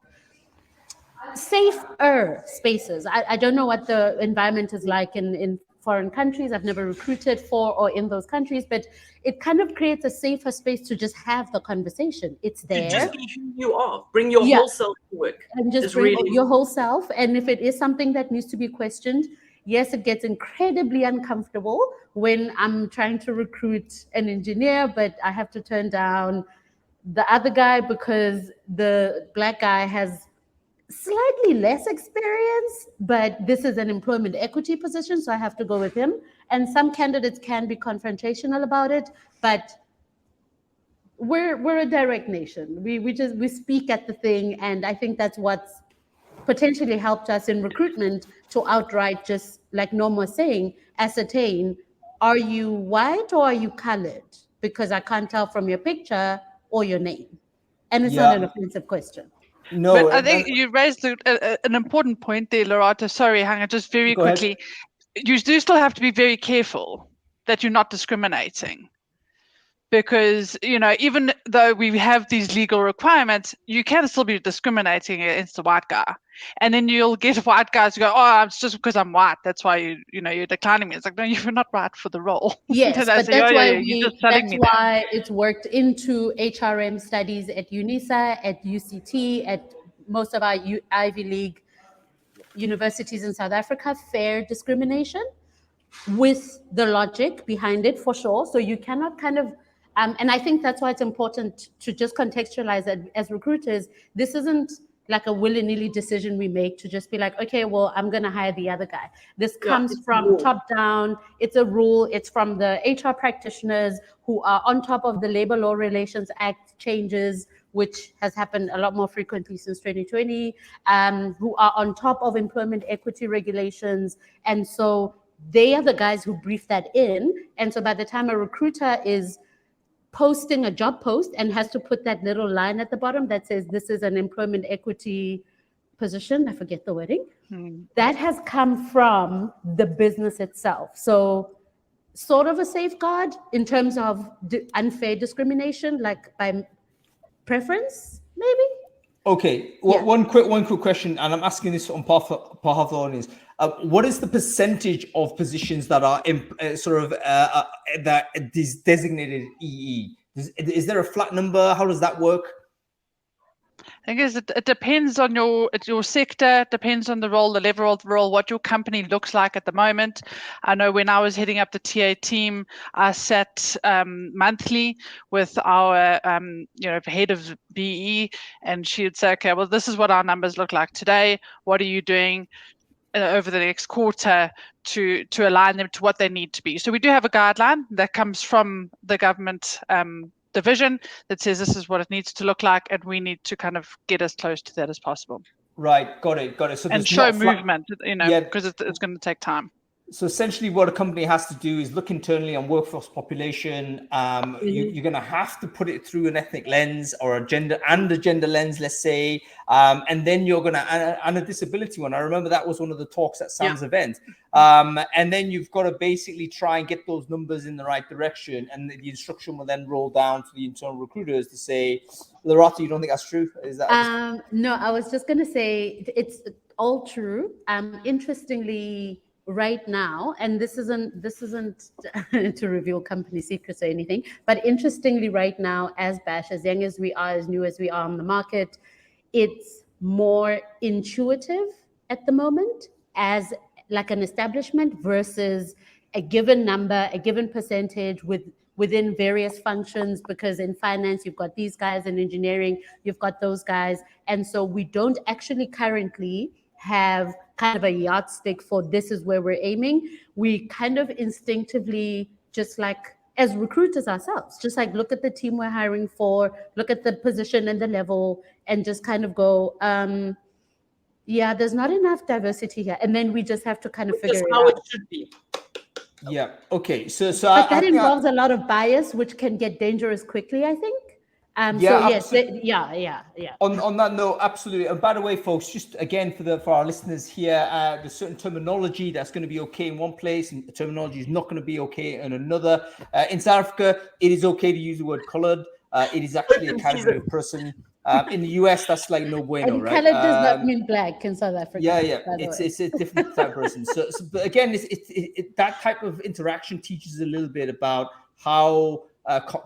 safer spaces. I don't know what the environment is like in foreign countries. I've never recruited for or in those countries, but it kind of creates a safer space to just have the conversation. It's there. To just be who you are. Bring your whole self to work. And just bring your whole self. And if it is something that needs to be questioned, yes, it gets incredibly uncomfortable when I'm trying to recruit an engineer, but I have to turn down the other guy because the Black guy has slightly less experience, but this is an employment equity position, so I have to go with him. And some candidates can be confrontational about it, but we're a direct nation. We speak at the thing, and I think that's what's potentially helped us in recruitment to outright, just like Norm was saying, ascertain, are you white or are you colored? Because I can't tell from your picture or your name. And it's not an offensive question. No, but I think you raised an important point there, Lorato. Sorry, Hanga, just very quickly. You do still have to be very careful that you're not discriminating. Because, even though we have these legal requirements, you can still be discriminating against the white guy. And then you'll get white guys who go, oh, it's just because I'm white. That's why you're declining me. It's like, no, you're not right for the role. Yes, but that's why it's worked into HRM studies at UNISA, at UCT, at most of our Ivy League universities in South Africa, fair discrimination with the logic behind it, for sure. So you cannot kind of, and I think that's why it's important to just contextualize that as recruiters. This isn't like a willy-nilly decision we make to just be like, okay, well, I'm going to hire the other guy. This comes from top down. It's a rule. It's from the HR practitioners who are on top of the Labor Law Relations Act changes, which has happened a lot more frequently since 2020, who are on top of employment equity regulations. And so they are the guys who brief that in. And so by the time a recruiter is posting a job post and has to put that little line at the bottom that says this is an employment equity position, I forget the wording, that has come from the business itself. So sort of a safeguard in terms of unfair discrimination, like by preference, maybe? Okay, one quick question, and I'm asking this on behalf of the audience. What is the percentage of positions that are that is designated EE? Is there a flat number? How does that work? I guess it depends on your sector, depends on the role, the level of the role, what your company looks like at the moment. I know when I was heading up the TA team, I sat monthly with our head of BE, and she would say, okay, well, this is what our numbers look like today. What are you doing over the next quarter to align them to what they need to be? So we do have a guideline that comes from the government division that says this is what it needs to look like, and we need to kind of get as close to that as possible. Right, got it. So and show movement, because it's going to take time. So essentially what a company has to do is look internally on workforce population. You're going to have to put it through an ethnic lens or a gender lens, let's say. And then you're going to, and a disability one. I remember that was one of the talks at Sam's event. And then you've got to basically try and get those numbers in the right direction. And the instruction will then roll down to the internal recruiters to say, Lorata, you don't think that's true? Is that? No, I was just going to say it's all true. Interestingly, right now, and this isn't to reveal company secrets or anything, but interestingly right now, as Bash, as young as we are, as new as we are on the market, it's more intuitive at the moment as like an establishment versus a given number, a given percentage within various functions, because in finance you've got these guys, in engineering you've got those guys, and so we don't actually currently have kind of a yardstick for this is where we're aiming. We kind of instinctively, just like as recruiters ourselves, just like look at the team we're hiring for, look at the position and the level, and just kind of go, yeah, there's not enough diversity here, and then we just have to kind of figure it out. It should be. Yeah. Okay. So but that involves a lot of bias, which can get dangerous quickly, I think. Yeah, so yes, yeah. On that note, absolutely. And by the way, folks, just again for our listeners here, there's certain terminology that's going to be okay in one place, and terminology is not going to be okay in another. In South Africa, it is okay to use the word colored. It is actually a category of person. In the US, that's like no bueno, and right? Colored does not mean black in South Africa. Yeah. It's a different type of person. So but again, that type of interaction teaches a little bit about how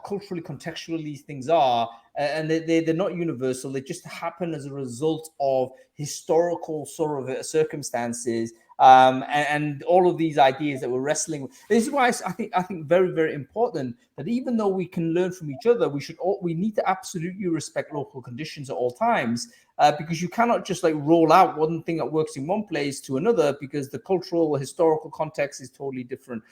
culturally contextual these things are, and they're not universal. They just happen as a result of historical sort of circumstances, and all of these ideas that we're wrestling with. This is why I think very, very important that even though we can learn from each other, we need to absolutely respect local conditions at all times, because you cannot just like roll out one thing that works in one place to another, because the cultural, historical context is totally different.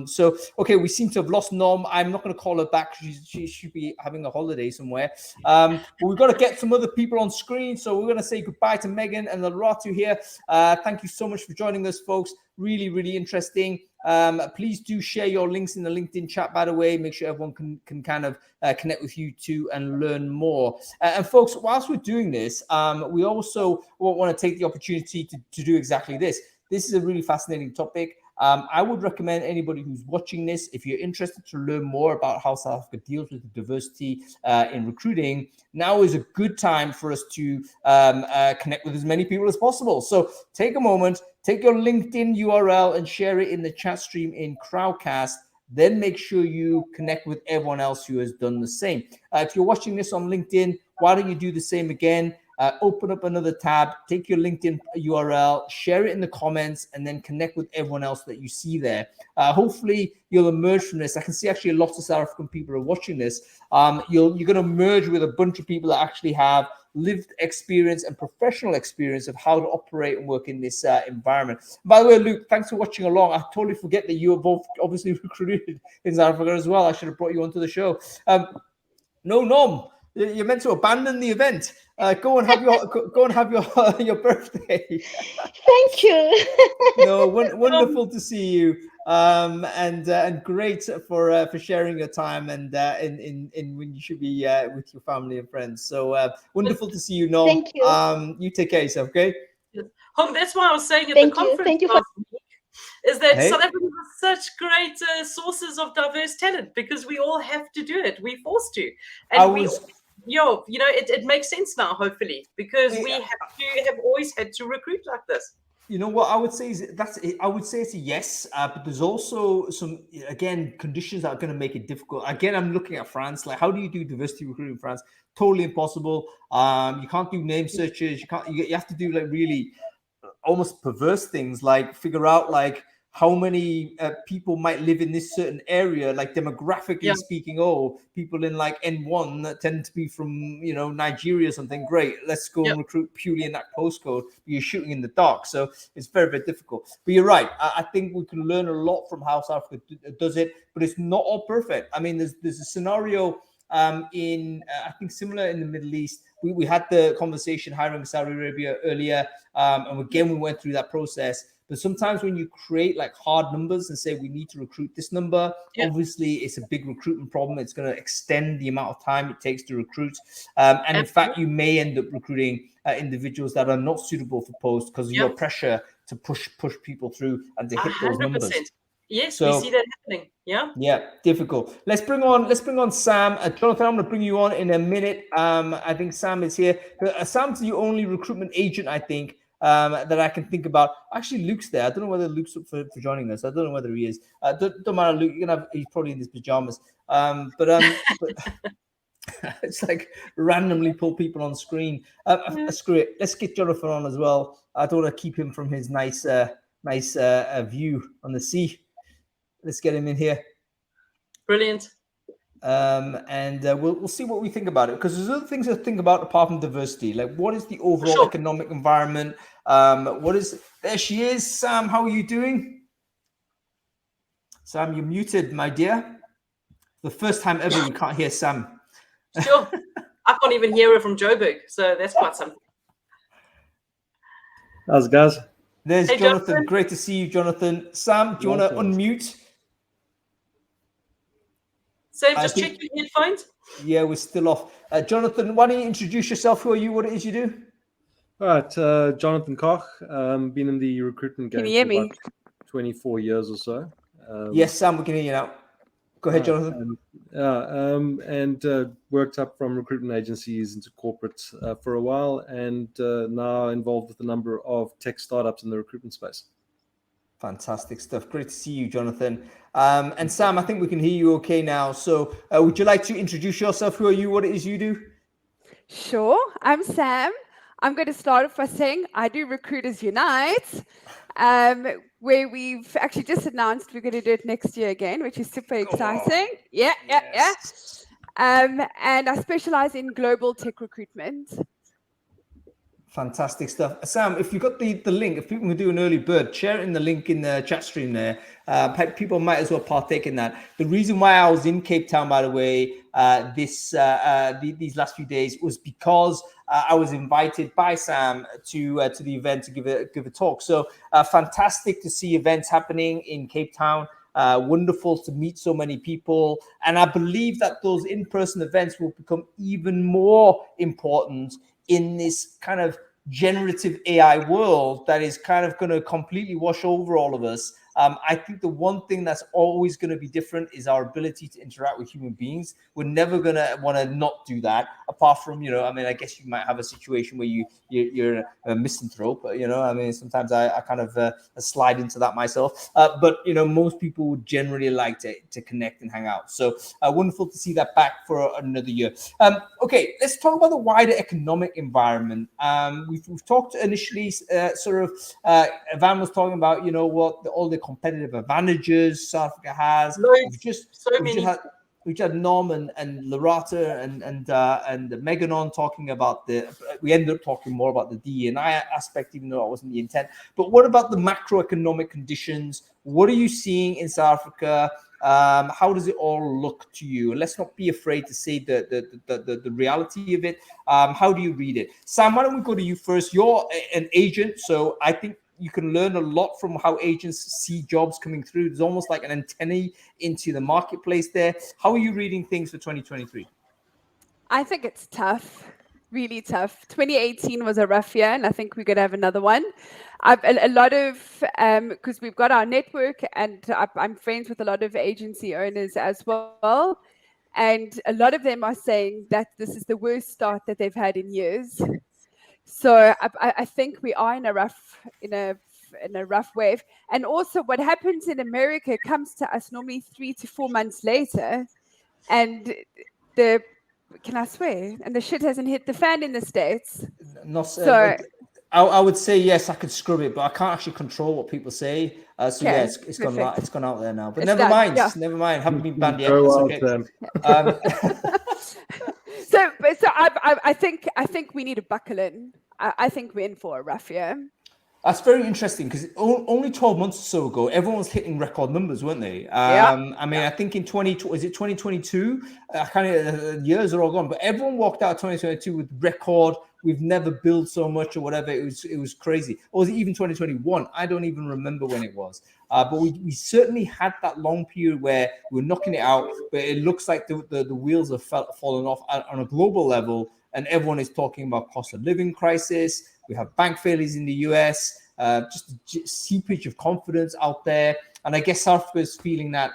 So, okay, we seem to have lost Norm. I'm not going to call her back. She should be having a holiday somewhere. But we've got to get some other people on screen. So we're going to say goodbye to Megan and Loratu here. Thank you so much for joining us, folks. Really, really interesting. Please do share your links in the LinkedIn chat, by the way. Make sure everyone can kind of connect with you too and learn more. And folks, whilst we're doing this, we also want to take the opportunity to do exactly this. This is a really fascinating topic. I would recommend anybody who's watching this, if you're interested to learn more about how South Africa deals with the diversity in recruiting, now is a good time for us to connect with as many people as possible. So take a moment, take your LinkedIn URL and share it in the chat stream in Crowdcast. Then make sure you connect with everyone else who has done the same. If you're watching this on LinkedIn, why don't you do the same again? Open up another tab, take your LinkedIn URL, share it in the comments, and then connect with everyone else that you see there. Hopefully, you'll emerge from this. I can see actually lots of South African people are watching this. You're going to merge with a bunch of people that actually have lived experience and professional experience of how to operate and work in this environment. By the way, Luke, thanks for watching along. I totally forget that you are both obviously recruited in South Africa as well. I should have brought you onto the show. No, Norm. You're meant to abandon the event. Go and have your birthday. Thank you. No, wonderful to see you, and great for sharing your time and in when you should be with your family and friends. So wonderful to see you, Norm. Thank you. You take care of yourself, okay? That's why I was saying at Thank the you. conference Thank you last week, is that Hey. South Africa has such great sources of diverse talent, because we all have to do it. We're forced to. And it makes sense now, hopefully, because we have always had to recruit like this. You know what I would say is I would say it's a yes, but there's also some, again, conditions that are going to make it difficult. Again, I'm looking at France. Like, how do you do diversity recruiting in France? Totally impossible. You can't do name searches. You have to do like really almost perverse things, like figure out like how many people might live in this certain area, like demographically speaking. Oh, people in like N1 that tend to be from, Nigeria or something. Great, let's go and recruit purely in that postcode. You're shooting in the dark, so it's very, very difficult. But you're right. I think we can learn a lot from how South Africa does it, but it's not all perfect. I mean, there's a scenario in I think similar in the Middle East. We had the conversation hiring Saudi Arabia earlier, and again we went through that process. But sometimes when you create like hard numbers and say we need to recruit this number, obviously it's a big recruitment problem. It's going to extend the amount of time it takes to recruit. And in fact, you may end up recruiting individuals that are not suitable for posts because of your pressure to push people through and to hit those 100%. numbers. Yes, so, we see that happening. Yeah, difficult. Let's bring on Sam. Jonathan, I'm going to bring you on in a minute. I think Sam is here. Sam's the only recruitment agent, I think, that I can think about. Actually, Luke's there. I don't know whether Luke's up for joining us. I don't know whether he is. Don't matter, Luke. He's probably in his pajamas. But it's like randomly pull people on screen. Screw it. Let's get Jonathan on as well. I don't want to keep him from his nice view on the sea. Let's get him in here. Brilliant. And we'll see what we think about it, because there's other things to think about apart from diversity. Like, what is the overall economic environment? There she is. Sam, how are you doing? Sam, you're muted, my dear. The first time ever we can't hear Sam. Sure. I can't even hear her from Joburg, so that's quite something. How's it, guys? There's Jonathan. Great to see you, Jonathan. Sam, do you want to unmute? Sam, just check your headphones. Yeah, we're still off. Jonathan, why don't you introduce yourself? Who are you? What it is you do? All right, Jonathan Koch. Been in the recruitment game for about 24 years or so. Yes, Sam, we can hear you now. Go ahead, Jonathan. And worked up from recruitment agencies into corporate for a while, and now involved with a number of tech startups in the recruitment space. Fantastic stuff. Great to see you, Jonathan. And Sam, I think we can hear you okay now. So would you like to introduce yourself? Who are you? What it is you do? Sure. I'm Sam. I'm going to start off by saying I do Recruiters Unite, where we've actually just announced we're going to do it next year again, which is super exciting. Yeah. And I specialize in global tech recruitment. Fantastic stuff. Sam, if you've got the link, if people can do an early bird, share it in the link in the chat stream there. People might as well partake in that. The reason why I was in Cape Town, by the way, these last few days was because I was invited by Sam to the event to give a talk. So fantastic to see events happening in Cape Town. Wonderful to meet so many people. And I believe that those in-person events will become even more important in this kind of generative AI world that is kind of going to completely wash over all of us. I think the one thing that's always going to be different is our ability to interact with human beings. We're never going to want to not do that, apart from, I guess you might have a situation where you're a misanthrope, sometimes I kind of slide into that myself. But, most people would generally like to connect and hang out. So wonderful to see that back for another year. Okay, let's talk about the wider economic environment. We've talked initially Van was talking about, what all the competitive advantages South Africa has. We've had Norm and Lorata and Megan on talking about we ended up talking more about the D&I aspect, even though that wasn't the intent. But what about the macroeconomic conditions? What are you seeing in South Africa? How does it all look to you? Let's not be afraid to say the reality of it. How do you read it? Sam, why don't we go to you first? You're an agent, so I think you can learn a lot from how agents see jobs coming through. There's almost like an antennae into the marketplace there. How are you reading things for 2023? I think it's tough, really tough. 2018 was a rough year, and I think we're going to have another one. A lot of, because we've got our network, and I'm friends with a lot of agency owners as well. And a lot of them are saying that this is the worst start that they've had in years. So I think we are in a rough wave. And also what happens in America comes to us normally 3 to 4 months later. And can I swear? And the shit hasn't hit the fan in the States. I would say yes, I could scrub it, but I can't actually control what people say. Yeah, it's gone out there now. But never mind. Haven't been banned yet. Okay. So I think we need to buckle in. I think we're in for a rough year. That's very interesting, because only 12 months or so ago, everyone was hitting record numbers, weren't they? I think in 2022, years are all gone, but everyone walked out of 2022 with record we've never built so much or whatever. It was crazy. Or was it even 2021? I don't even remember when it was. But we certainly had that long period where we're knocking it out, but it looks like the wheels have fallen off on a global level, and everyone is talking about cost of living crisis. We have bank failures in the US, just a seepage of confidence out there, and I guess South Africa is feeling that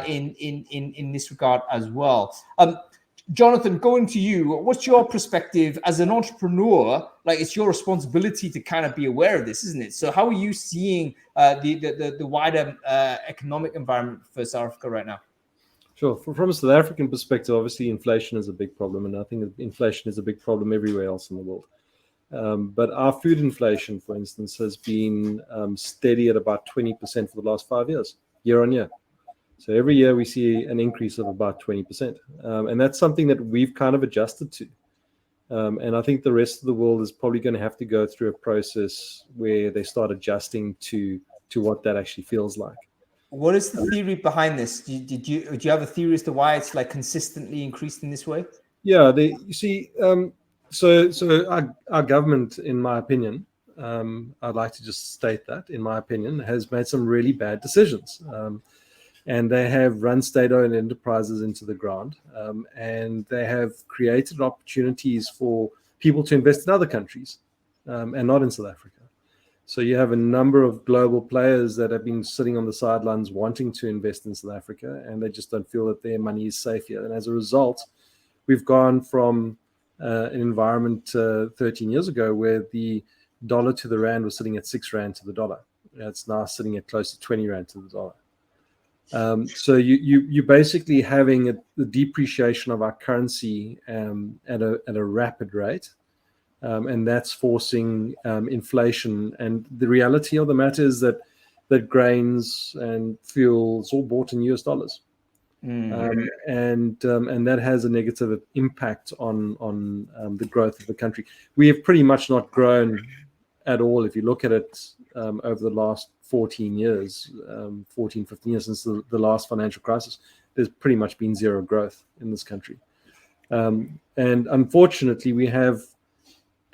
in this regard as well. Jonathan, going to you, what's your perspective as an entrepreneur? Like, it's your responsibility to kind of be aware of this, isn't it? So how are you seeing the wider economic environment for South Africa right now? Sure. From a South African perspective, obviously inflation is a big problem, and I think inflation is a big problem everywhere else in the world. But our food inflation, for instance, has been steady at about 20% for the last 5 years, year on year. So every year we see an increase of about 20%. And that's something that we've kind of adjusted to. And I think the rest of the world is probably going to have to go through a process where they start adjusting to what that actually feels like. What is the theory behind this? Do you have a theory as to why it's like consistently increased in this way? Yeah, you see, so our government, in my opinion, I'd like to just state that, in my opinion, has made some really bad decisions. And they have run state-owned enterprises into the ground, and they have created opportunities for people to invest in other countries, and not in South Africa. So you have a number of global players that have been sitting on the sidelines wanting to invest in South Africa, and they just don't feel that their money is safe here. And as a result, we've gone from an environment 13 years ago where the dollar to the rand was sitting at 6 rand to the dollar. It's now sitting at close to 20 rand to the dollar. So you're basically having the depreciation of our currency at a rapid rate. And that's forcing inflation. And the reality of the matter is that grains and fuel is all bought in US dollars. And that has a negative impact on the growth of the country. We have pretty much not grown at all. If you look at it over the last 14 years, 15 years since the last financial crisis, there's pretty much been zero growth in this country. And unfortunately, we have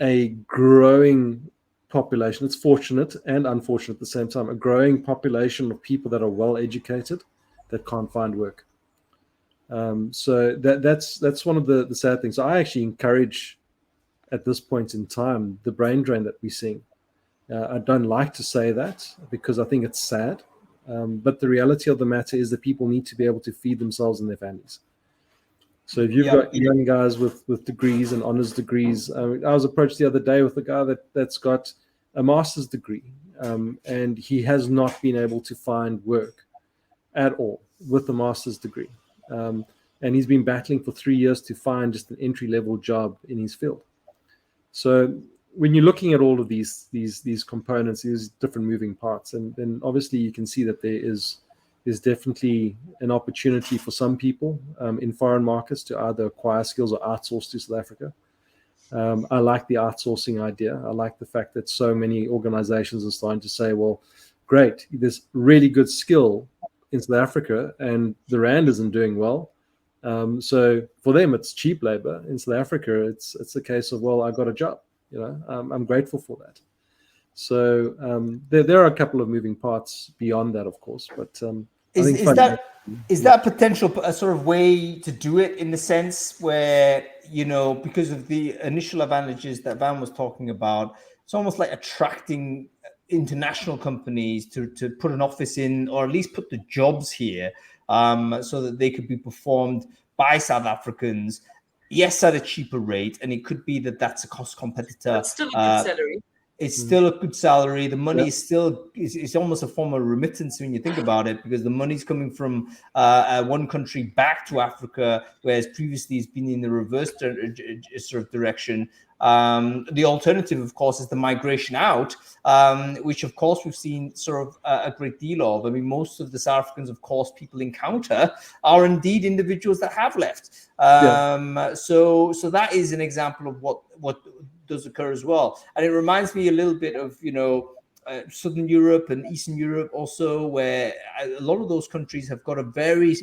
a growing population. It's fortunate and unfortunate at the same time, a growing population of people that are well educated that can't find work. So that's one of the sad things. So I actually encourage, at this point in time, the brain drain that we're seeing. I don't like to say that because I think it's sad, but the reality of the matter is that people need to be able to feed themselves and their families. So if you've got young guys with degrees and honors degrees, I was approached the other day with a guy that's got a master's degree, and he has not been able to find work at all with a master's degree. And he's been battling for 3 years to find just an entry-level job in his field. So when you're looking at all of these components, these different moving parts, and then obviously you can see that there is definitely an opportunity for some people in foreign markets to either acquire skills or outsource to South Africa. I like the outsourcing idea. I like the fact that so many organizations are starting to say, well, great, there's really good skill in South Africa and the rand isn't doing well. So for them, it's cheap labor. In South Africa, it's a case of, well, I got a job. I'm grateful for that. So there are a couple of moving parts beyond that, of course. But is that potential a sort of way to do it, in the sense where, because of the initial advantages that Van was talking about, it's almost like attracting international companies to put an office in, or at least put the jobs here, so that they could be performed by South Africans, yes, at a cheaper rate, and it could be that that's a cost competitor. That's still a good salary. It's still a good salary. The money is still, it's almost a form of remittance when you think about it, because the money's coming from one country back to Africa, whereas previously it's been in the reverse sort of direction. The alternative, of course, is the migration out, which, of course, we've seen sort of a great deal of. I mean, most of the South Africans, of course, people encounter are indeed individuals that have left. So that is an example of what does occur as well. And it reminds me a little bit of, Southern Europe and Eastern Europe also, where a lot of those countries have got a very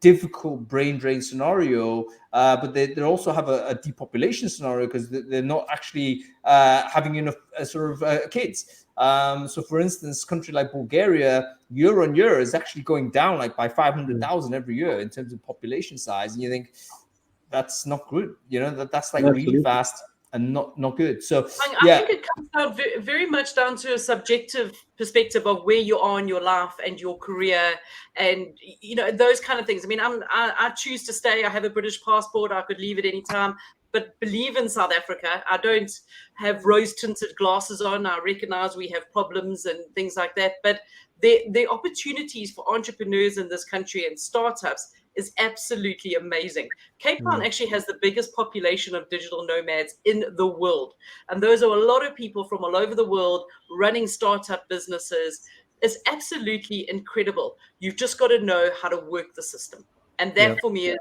difficult brain drain scenario, but they also have a depopulation scenario because they're not actually having enough kids. So for instance, country like Bulgaria, year on year is actually going down like by 500,000 every year in terms of population size. And you think that's not good, that's like Absolutely. really fast and not good. So I think it comes down very much down to a subjective perspective of where you are in your life and your career, and those kind of things. I mean, I choose to stay. I have a British passport. I could leave at any time, but believe in South Africa. I don't have rose-tinted glasses on. I recognize we have problems and things like that, but the opportunities for entrepreneurs in this country and startups is absolutely amazing. Cape Town actually has the biggest population of digital nomads in the world. And those are a lot of people from all over the world running startup businesses. It's absolutely incredible. You've just got to know how to work the system. And that for me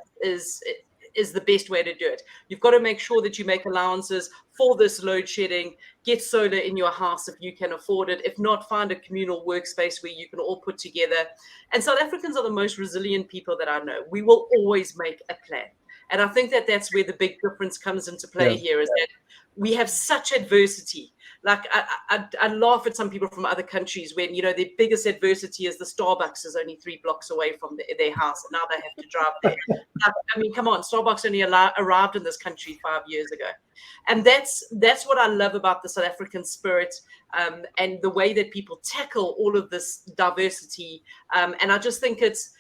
is the best way to do it. You've got to make sure that you make allowances for this load shedding, get solar in your house if you can afford it. If not, find a communal workspace where you can all put together. And South Africans are the most resilient people that I know. We will always make a plan. And I think that that's where the big difference comes into play here, is that we have such adversity. Like I laugh at some people from other countries when, their biggest adversity is the Starbucks is only 3 blocks away from their house, and now they have to drive there. I mean, come on, Starbucks only arrived in this country 5 years ago. And that's what I love about the South African spirit, and the way that people tackle all of this diversity. And I just think it's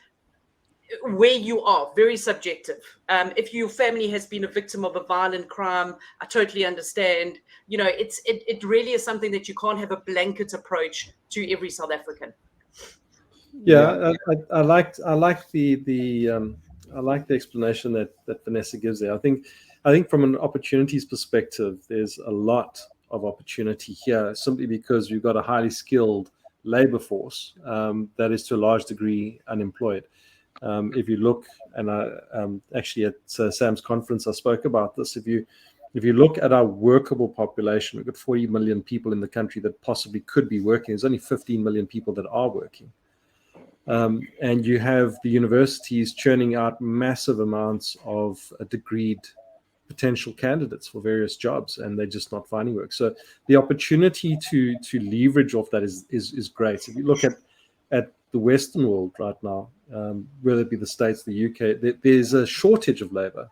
where you are, very subjective. If your family has been a victim of a violent crime, I totally understand. It really is something that you can't have a blanket approach to every South African. Yeah, I like the explanation that Vanessa gives there. I think from an opportunities perspective, there's a lot of opportunity here, simply because we've got a highly skilled labor force that is to a large degree unemployed. If you look, and actually at Sam's conference, I spoke about this. If you look at our workable population, we've got 40 million people in the country that possibly could be working. There's only 15 million people that are working. And you have the universities churning out massive amounts of degreed potential candidates for various jobs, and they're just not finding work. So the opportunity to leverage off that is great. If you look at the Western world right now, whether it be the States, the UK, there's a shortage of labor.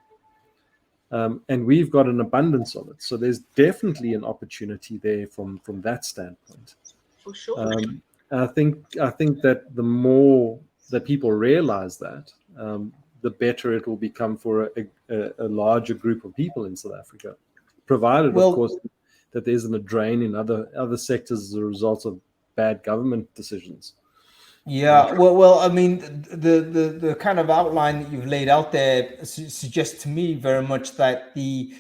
And we've got an abundance of it. So there's definitely an opportunity there from that standpoint. For sure. I think that the more that people realize that, the better it will become for a larger group of people in South Africa, provided, of course, that there isn't a drain in other sectors as a result of bad government decisions. Yeah, well, I mean, the kind of outline that you've laid out there suggests to me very much that the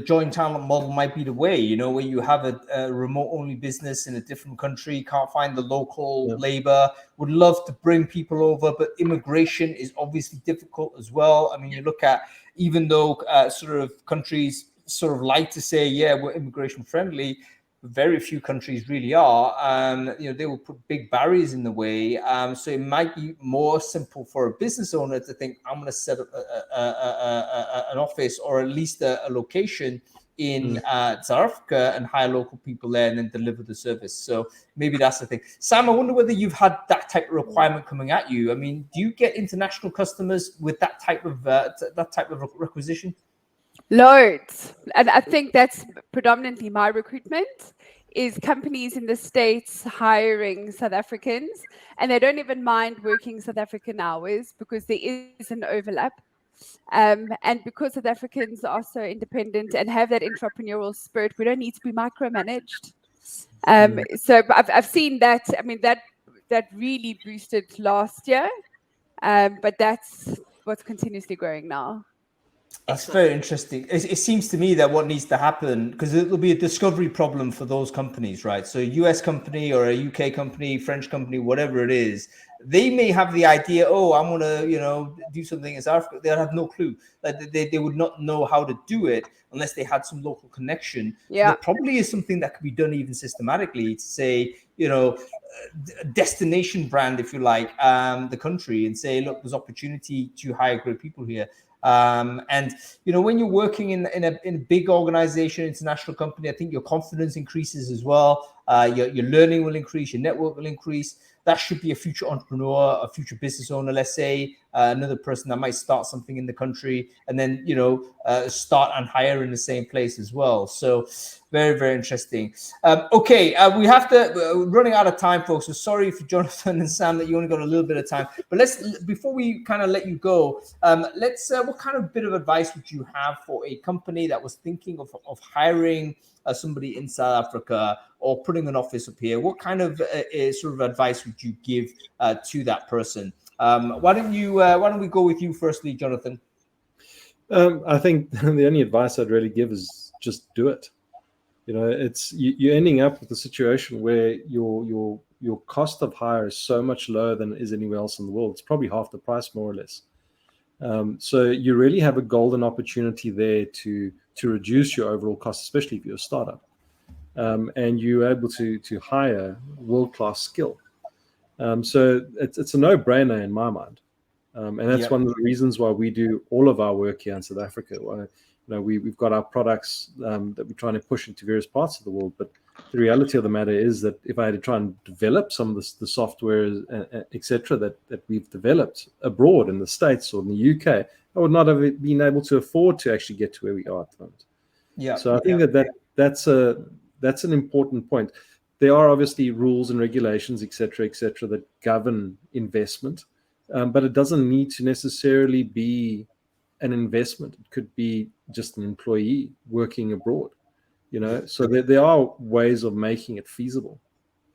joint talent model might be the way, where you have a remote only business in a different country, can't find the local labor, would love to bring people over, but immigration is obviously difficult as well. I mean, you look at, even though sort of countries sort of like to say, yeah, we're immigration friendly, very few countries really are. They will put big barriers in the way. So it might be more simple for a business owner to think, I'm going to set up an office, or at least a location in South Africa, and hire local people there and then deliver the service. So maybe that's the thing. Sam, I wonder whether you've had that type of requirement coming at you. I mean, do you get international customers with that type of requisition? Loads. And I think that's predominantly my recruitment, is companies in the States hiring South Africans, and they don't even mind working South African hours because there is an overlap. And because South Africans are so independent and have that entrepreneurial spirit, we don't need to be micromanaged. So I've seen that. I mean, that really boosted last year, but that's what's continuously growing now. That's very interesting. It seems to me that what needs to happen, because it'll be a discovery problem for those companies, right? So a US company or a UK company, French company, whatever it is, they may have the idea, oh, I'm going to, do something in South Africa. They'll have no clue. They would not know how to do it unless they had some local connection. Yeah. So there probably is something that could be done even systematically to say, destination brand, if you like, the country, and say, look, there's opportunity to hire great people here. And when you're working in a big organization, international company, I think your confidence increases as well. Your learning will increase, your network will increase. That should be a future entrepreneur, a future business owner, let's say, another person that might start something in the country, and then start and hire in the same place as well. So very, very interesting. Okay, we have to, we're running out of time, folks. So sorry for Jonathan and Sam that you only got a little bit of time. But before we kind of let you go, what kind of bit of advice would you have for a company that was thinking of hiring somebody in South Africa or putting an office up here? What kind of sort of advice would you give to that person? Why don't we go with you firstly, Jonathan? I think the only advice I'd really give is just do it. It's you're ending up with a situation where your cost of hire is so much lower than it is anywhere else in the world. It's probably half the price, more or less. So you really have a golden opportunity there to reduce your overall cost, especially if you're a startup, and you're able to hire world-class skill. So it's a no-brainer in my mind, and that's one of the reasons why we do all of our work here in South Africa. Why, we've got our products that we're trying to push into various parts of the world, but the reality of the matter is that if I had to try and develop some of the software, etc., that we've developed abroad in the States or in the UK, I would not have been able to afford to actually get to where we are at the moment. Yeah. So I think that's an important point. There are obviously rules and regulations, etc., that govern investment, but it doesn't need to necessarily be an investment. It could be just an employee working abroad. So there are ways of making it feasible.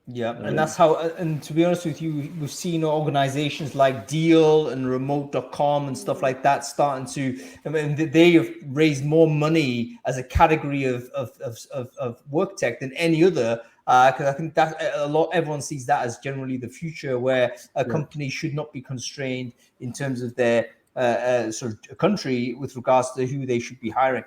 Yeah, and that's how, and to be honest with you, we've seen organizations like Deal and Remote.com and stuff like that starting to, they have raised more money as a category of work tech than any other, because I think that everyone sees that as generally the future, where a company should not be constrained in terms of their sort of country with regards to who they should be hiring.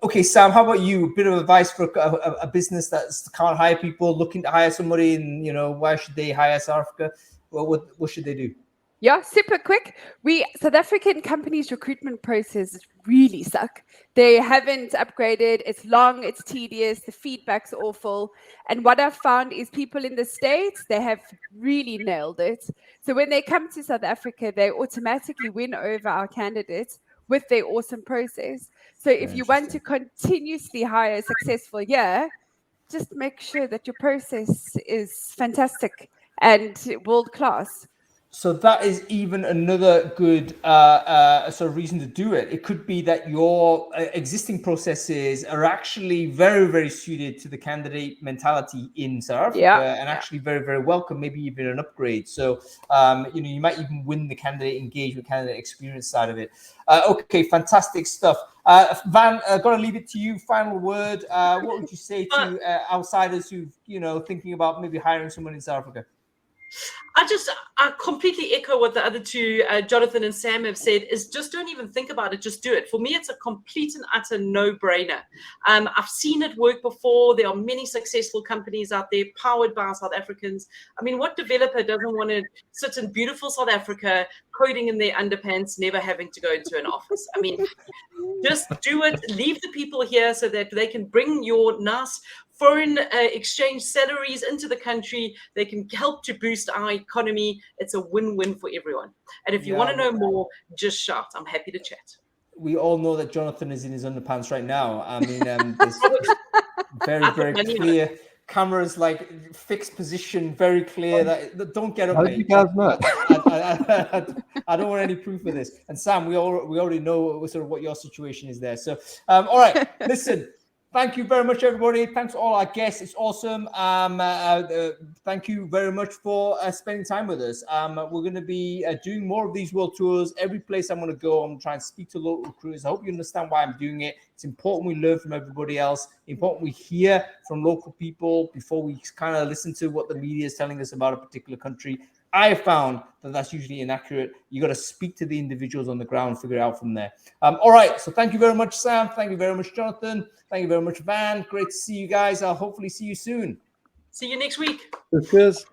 Okay, Sam, how about you? A bit of advice for a business that can't hire people, looking to hire somebody, and why should they hire South Africa? Well, what should they do? Yeah, super quick. South African companies' recruitment process really suck. They haven't upgraded. It's long, it's tedious, the feedback's awful. And what I've found is people in the States, they have really nailed it. So when they come to South Africa, they automatically win over our candidates with their awesome process. So if you want to continuously hire successful here, just make sure that your process is fantastic and world-class. So that is even another good sort of reason to do it. It could be that your existing processes are actually very, very suited to the candidate mentality in South Africa, and actually very, very welcome, maybe even an upgrade. So, you might even win the candidate engagement, candidate experience side of it. Okay, fantastic stuff. Van, I've got to leave it to you. Final word. What would you say to outsiders who, thinking about maybe hiring someone in South Africa? I completely echo what the other two, Jonathan and Sam, have said, is just don't even think about it, just do it. For me, it's a complete and utter no-brainer. I've seen it work before. There are many successful companies out there powered by South Africans. I mean, what developer doesn't want to sit in beautiful South Africa, coding in their underpants, never having to go into an office? I mean, just do it. Leave the people here so that they can bring your nice foreign exchange salaries into the country. They can help to boost our economy. It's a win-win for everyone. And if you want to know more, just shout. I'm happy to chat. We all know that Jonathan is in his underpants right now. I mean, there's very, very clear cameras, like fixed position, very clear. That don't get up. How did you guys know? I don't want any proof of this. And Sam, we already know sort of what your situation is there. So, all right, listen. Thank you very much, everybody. Thanks to all our guests. It's awesome. Thank you very much for spending time with us. We're going to be doing more of these world tours. Every place I'm going to go, I'm going to try and speak to local recruiters. I hope you understand why I'm doing it. It's important we learn from everybody else. Important we hear from local people before we kind of listen to what the media is telling us about a particular country. I have found that that's usually inaccurate. You got to speak to the individuals on the ground and figure it out from there. All right. So thank you very much, Sam. Thank you very much, Jonathan. Thank you very much, Van. Great to see you guys. I'll hopefully see you soon. See you next week. Cheers.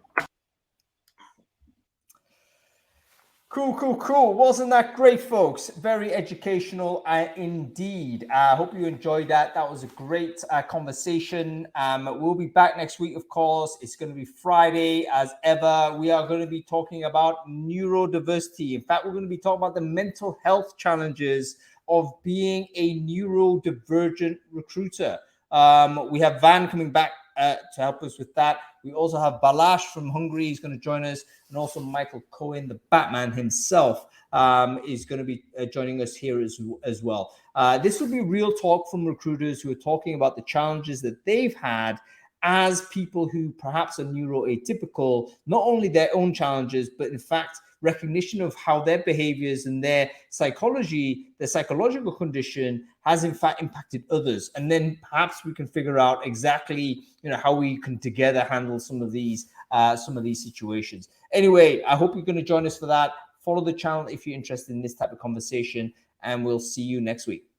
Cool. Wasn't that great, folks? Very educational indeed. I hope you enjoyed that. That was a great conversation. We'll be back next week, of course. It's going to be Friday as ever. We are going to be talking about neurodiversity. In fact, we're going to be talking about the mental health challenges of being a neurodivergent recruiter. We have Van coming back to help us with that. We also have Balázs from Hungary. He's going to join us. And also Michael Cohen, the Batman himself, is going to be joining us here as well. This will be real talk from recruiters who are talking about the challenges that they've had as people who perhaps are neuroatypical, not only their own challenges, but in fact, recognition of how their behaviors and their psychology, their psychological condition has in fact impacted others. And then perhaps we can figure out exactly, how we can together handle some of these situations. Anyway, I hope you're going to join us for that. Follow the channel if you're interested in this type of conversation, and we'll see you next week.